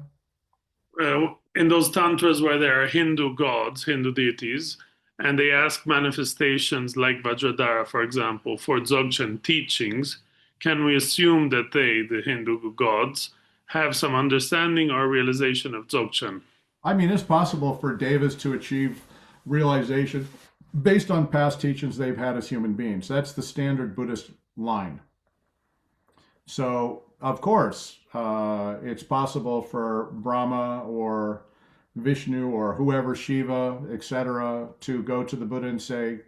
In those tantras where there are Hindu gods, Hindu deities, and they ask manifestations like Vajradhara, for example, for Dzogchen teachings, can we assume that they, the Hindu gods, have some understanding or realization of Dzogchen? I mean, it's possible for devas to achieve realization based on past teachings they've had as human beings. That's the standard Buddhist line. So, of course, it's possible for Brahma or Vishnu or whoever, Shiva, etc., to go to the Buddha and say,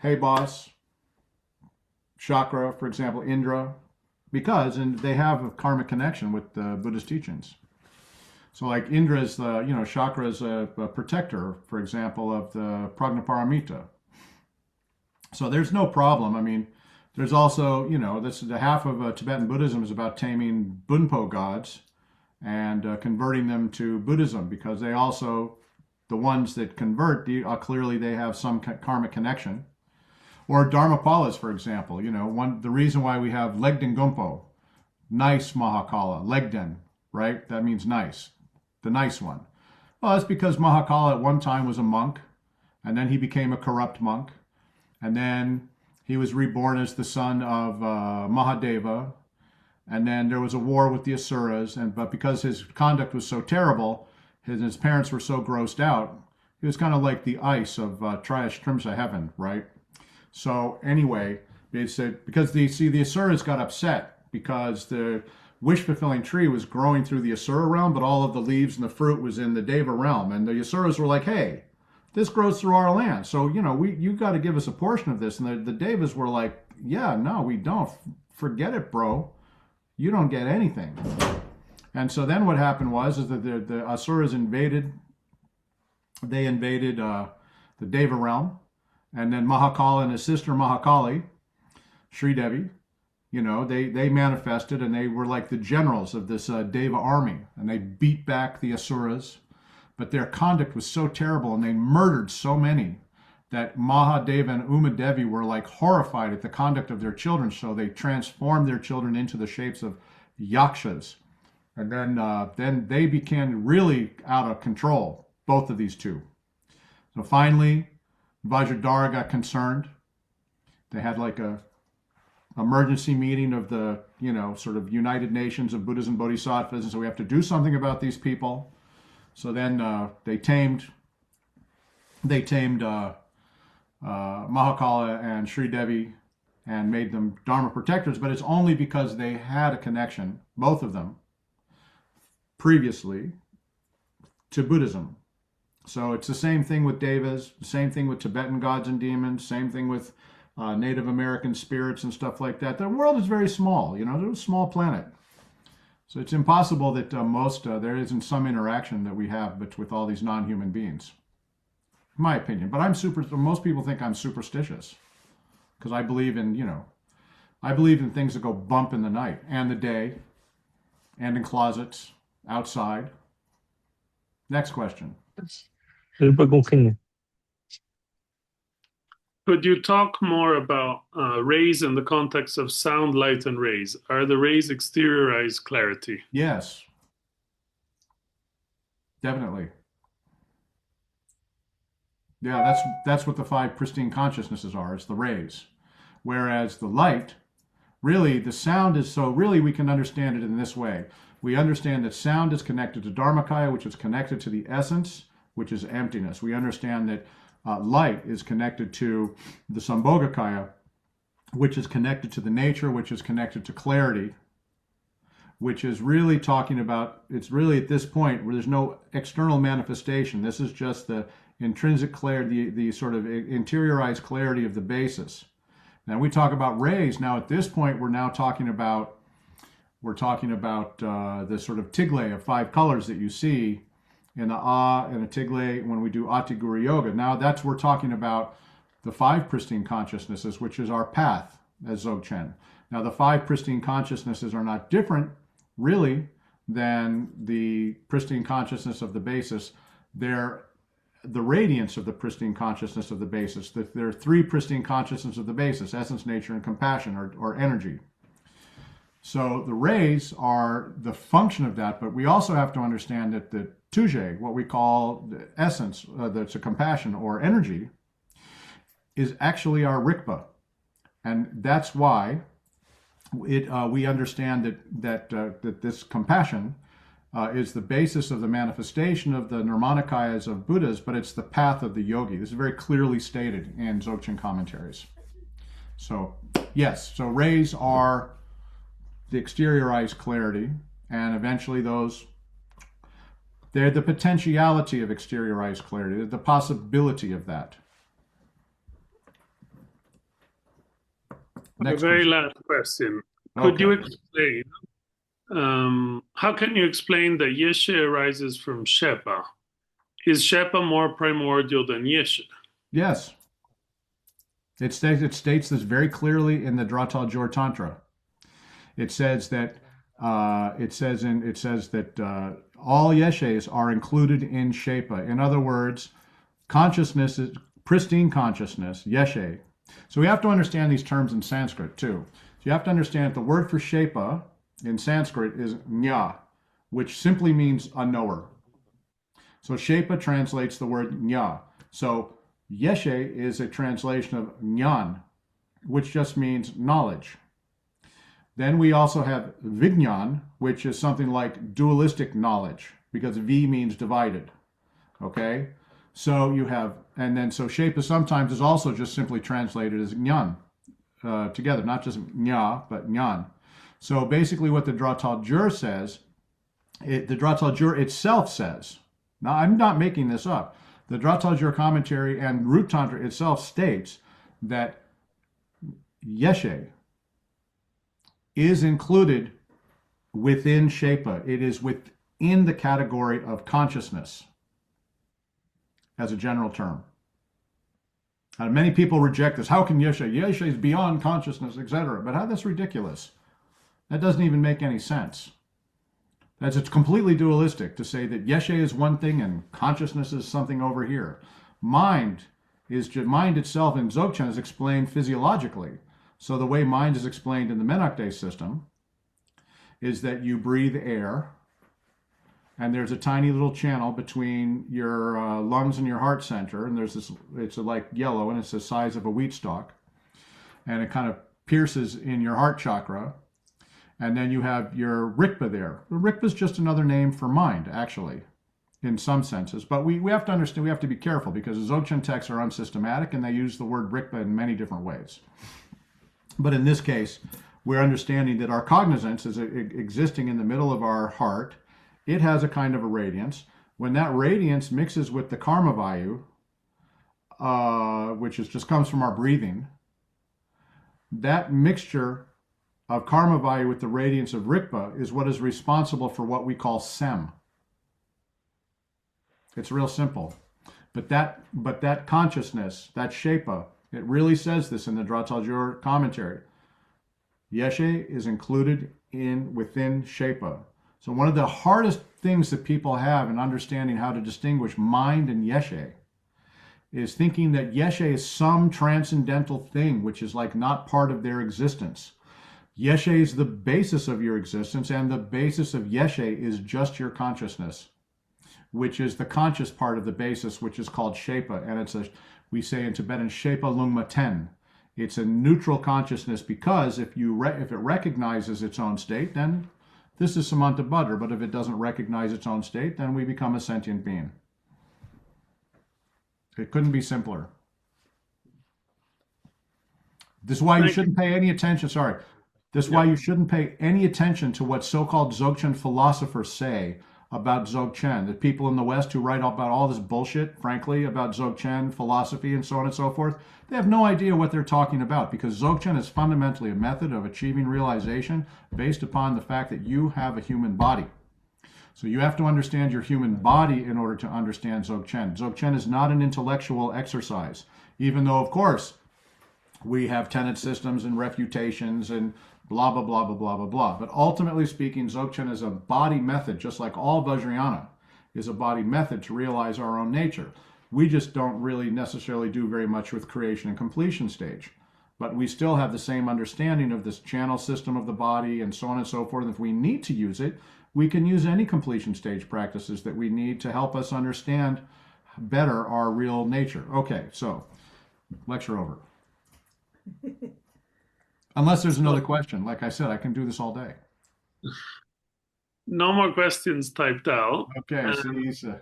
hey, boss, Chakra, for example, Indra, and they have a karmic connection with the Buddhist teachings. So like Indra is Chakra is a protector, for example, of the Prajnaparamita. So there's no problem. I mean, there's also, this is the half of Tibetan Buddhism is about taming Bunpo gods and converting them to Buddhism, because they also, the ones that convert, clearly they have some karmic connection. Or Dharmapalas, for example, the reason why we have Legden Gumpo, nice Mahakala, Legden, right? That means nice, the nice one. Well, that's because Mahakala at one time was a monk, and then he became a corrupt monk, and then he was reborn as the son of Mahadeva, and then there was a war with the Asuras, but because his conduct was so terrible, his parents were so grossed out, he was kind of like the ice of Triash Trimsa heaven, right? So anyway, they said, because the Asuras got upset because the wish-fulfilling tree was growing through the Asura realm, but all of the leaves and the fruit was in the Deva realm. And the Asuras were like, hey, this grows through our land, so, you got to give us a portion of this. And the Devas were like, yeah, no, we don't. Forget it, bro. You don't get anything. And so then what happened is that the Asuras invaded the Deva realm. And then Mahakala and his sister Mahakali, Sri Devi, they manifested, and they were like the generals of this Deva army, and they beat back the Asuras. But their conduct was so terrible, and they murdered so many, that Mahadeva and Umadevi were like horrified at the conduct of their children. So they transformed their children into the shapes of yakshas. And then they became really out of control, both of these two. So finally, Vajradhara got concerned. They had like a emergency meeting of the, sort of United Nations of Buddhas and Bodhisattvas, and so we have to do something about these people. So then they tamed Mahakala and Sri Devi and made them Dharma protectors, but it's only because they had a connection, both of them, previously to Buddhism. So it's the same thing with Devas, same thing with Tibetan gods and demons, same thing with Native American spirits and stuff like that. The world is very small, it's a small planet. So it's impossible that there isn't some interaction that we have with all these non-human beings, in my opinion. But most people think I'm superstitious, because I believe in things that go bump in the night and the day, and in closets, outside. Next question. Could you talk more about rays in the context of sound, light, and rays? Are the rays exteriorized clarity? Yes, definitely. Yeah, that's what the five pristine consciousnesses are. It's the rays. Whereas the light, really, the sound is, so really we can understand it in this way. We understand that sound is connected to Dharmakaya, which is connected to the essence, which is emptiness. We understand that light is connected to the Saṃbhogakāya, which is connected to the nature, which is connected to clarity, which is really talking about, it's really at this point where there's no external manifestation. This is just the intrinsic clarity, the sort of interiorized clarity of the basis. Now we talk about rays. Now at this point, we're talking about the sort of tigle of five colors that you see in the and a tigle when we do Ati Guru Yoga. Now we're talking about the five pristine consciousnesses, which is our path as Dzogchen. Now the five pristine consciousnesses are not different really than the pristine consciousness of the basis. They're the radiance of the pristine consciousness of the basis. There are three pristine consciousnesses of the basis: essence, nature, and compassion, or energy. So the rays are the function of that, but we also have to understand that the tuje, what we call the essence, that's a compassion or energy, is actually our rikpa. And that's why we understand that this compassion is the basis of the manifestation of the Nirmānṇakāyas of Buddhas, but it's the path of the yogi. This is very clearly stated in Dzogchen commentaries. So yes, so rays are the exteriorized clarity, and eventually they're the potentiality of exteriorized clarity, the possibility of that. The very last question. Could you explain, how can you explain that Yeshe arises from Shepa? Is Shepa more primordial than Yeshe? Yes. It states this very clearly in the thal gyur Tantra. It says that all Yeshes are included in Shepa. In other words, consciousness is pristine consciousness, Yeshe. So we have to understand these terms in Sanskrit too. So you have to understand the word for Shepa in Sanskrit is Ñā, which simply means a knower. So Shepa translates the word Ñā. So Yeshe is a translation of Ñān, which just means knowledge. Then we also have Vijñān, which is something like dualistic knowledge, because V means divided. Okay? So you have, and then so Shepa sometimes is also just simply translated as Ñān together, not just Ñā, but Ñān. So basically what the thal gyur says, the thal gyur itself says, now I'm not making this up, the thal gyur commentary and Root Tantra itself states that Yeshe is included within Shepa. It is within the category of consciousness as a general term. And many people reject this. How can Yeshe? Yeshe is beyond consciousness, etc. But that's ridiculous. That doesn't even make any sense. It's completely dualistic to say that Yeshe is one thing and consciousness is something over here. Mind itself in Dzogchen is explained physiologically. So the way mind is explained in the Menakte system is that you breathe air, and there's a tiny little channel between your lungs and your heart center, and there's this, it's like yellow, and it's the size of a wheat stalk, and it kind of pierces in your heart chakra, and then you have your rikpa there. The rikpa is just another name for mind, actually, in some senses, but we have to understand, we have to be careful, because the Dzogchen texts are unsystematic, and they use the word rikpa in many different ways. But in this case, we're understanding that our cognizance is existing in the middle of our heart. It has a kind of a radiance. When that radiance mixes with the karma vayu, which just comes from our breathing, that mixture of karma vayu with the radiance of rikpa is what is responsible for what we call sem. It's real simple. But that consciousness, that shepa, it really says this in the thal gyur commentary. Yeshe is included within shepa. So one of the hardest things that people have in understanding how to distinguish mind and Yeshe is thinking that Yeshe is some transcendental thing which is like not part of their existence. Yeshe is the basis of your existence, and the basis of Yeshe is just your consciousness, which is the conscious part of the basis, which is called shepa, and we say in Tibetan, shepa lungma ten. It's a neutral consciousness, because if it recognizes its own state, then this is Samanta Buddha, but if it doesn't recognize its own state, then we become a sentient being. It couldn't be simpler. This is why you shouldn't pay any attention, This is why you shouldn't pay any attention to what so-called Dzogchen philosophers say about Dzogchen. The people in the West who write about all this bullshit, frankly, about Dzogchen philosophy and so on and so forth, they have no idea what they're talking about, because Dzogchen is fundamentally a method of achieving realization based upon the fact that you have a human body. So you have to understand your human body in order to understand Dzogchen. Dzogchen is not an intellectual exercise, even though, of course, we have tenet systems and refutations and blah, blah, blah, blah, blah, blah, blah. But ultimately speaking, Dzogchen is a body method, just like all Vajrayana is a body method to realize our own nature. We just don't really necessarily do very much with creation and completion stage. But we still have the same understanding of this channel system of the body and so on and so forth. And if we need to use it, we can use any completion stage practices that we need to help us understand better our real nature. Okay, so lecture over. Unless there's another question. Like I said, I can do this all day. No more questions typed out. Okay, see,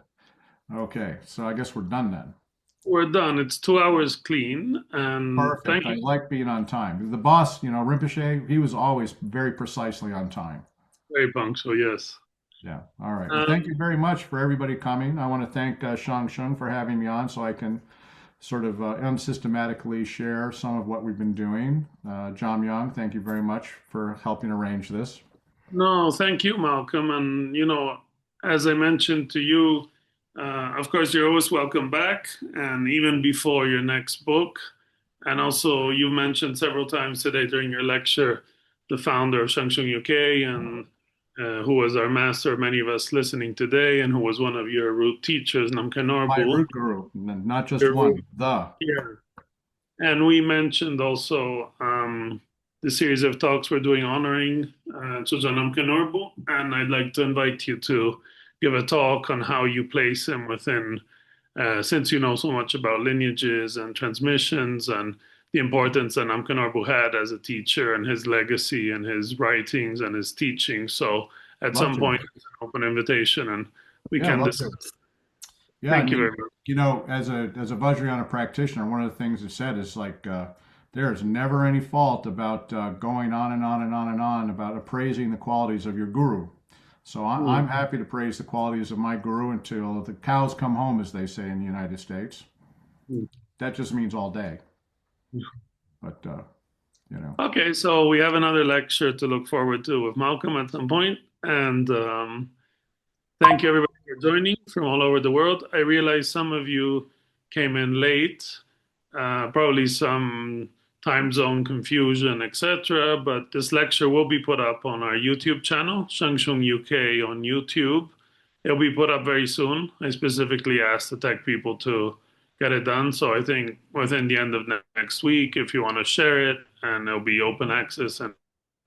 okay, so I guess we're done then. We're done. It's 2 hours clean. And Perfect. thank I you. like being on time. The boss, Rinpoche, he was always very precisely on time. Very punctual, yes. Yeah. All right. Well, thank you very much for everybody coming. I want to thank Shang Shung for having me on so I can sort of unsystematically share some of what we've been doing. John Young, thank you very much for helping arrange this. No, thank you, Malcolm. And, as I mentioned to you, of course, you're always welcome back, and even before your next book. And also, you mentioned several times today during your lecture the founder of Shang Shung UK, and who was our master, many of us listening today, and who was one of your root teachers, Namkha My Norbu. root guru, not just Your one, root- the. Yeah. And we mentioned also the series of talks we're doing honoring Sujal Namkha Norbu, and I'd like to invite you to give a talk on how you place him within, since you know so much about lineages and transmissions and the importance that Namkha Norbu had as a teacher and his legacy and his writings and his teaching. So at Love some to. point, it's an open invitation, and we Yeah, can love discuss. to. Yeah, Thank you very much. As a Vajrayana practitioner, one of the things it said is like there's never any fault about going on and on and on and on about appraising the qualities of your guru. So I'm happy to praise the qualities of my guru until the cows come home, as they say in the United States. That just means all day. But Okay, so we have another lecture to look forward to with Malcolm at some point. And thank you, everybody, for joining from all over the world. I realize some of you came in late, probably some time zone confusion, etc. But this lecture will be put up on our YouTube channel, Shang Shung UK on YouTube. It'll be put up very soon. I specifically asked the tech people to get it done. So I think within the end of next week, if you want to share it, and it'll be open access and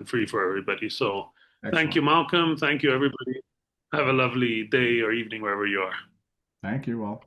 free for everybody. So thank you, Malcolm. Thank you, everybody. Have a lovely day or evening wherever you are. Thank you all.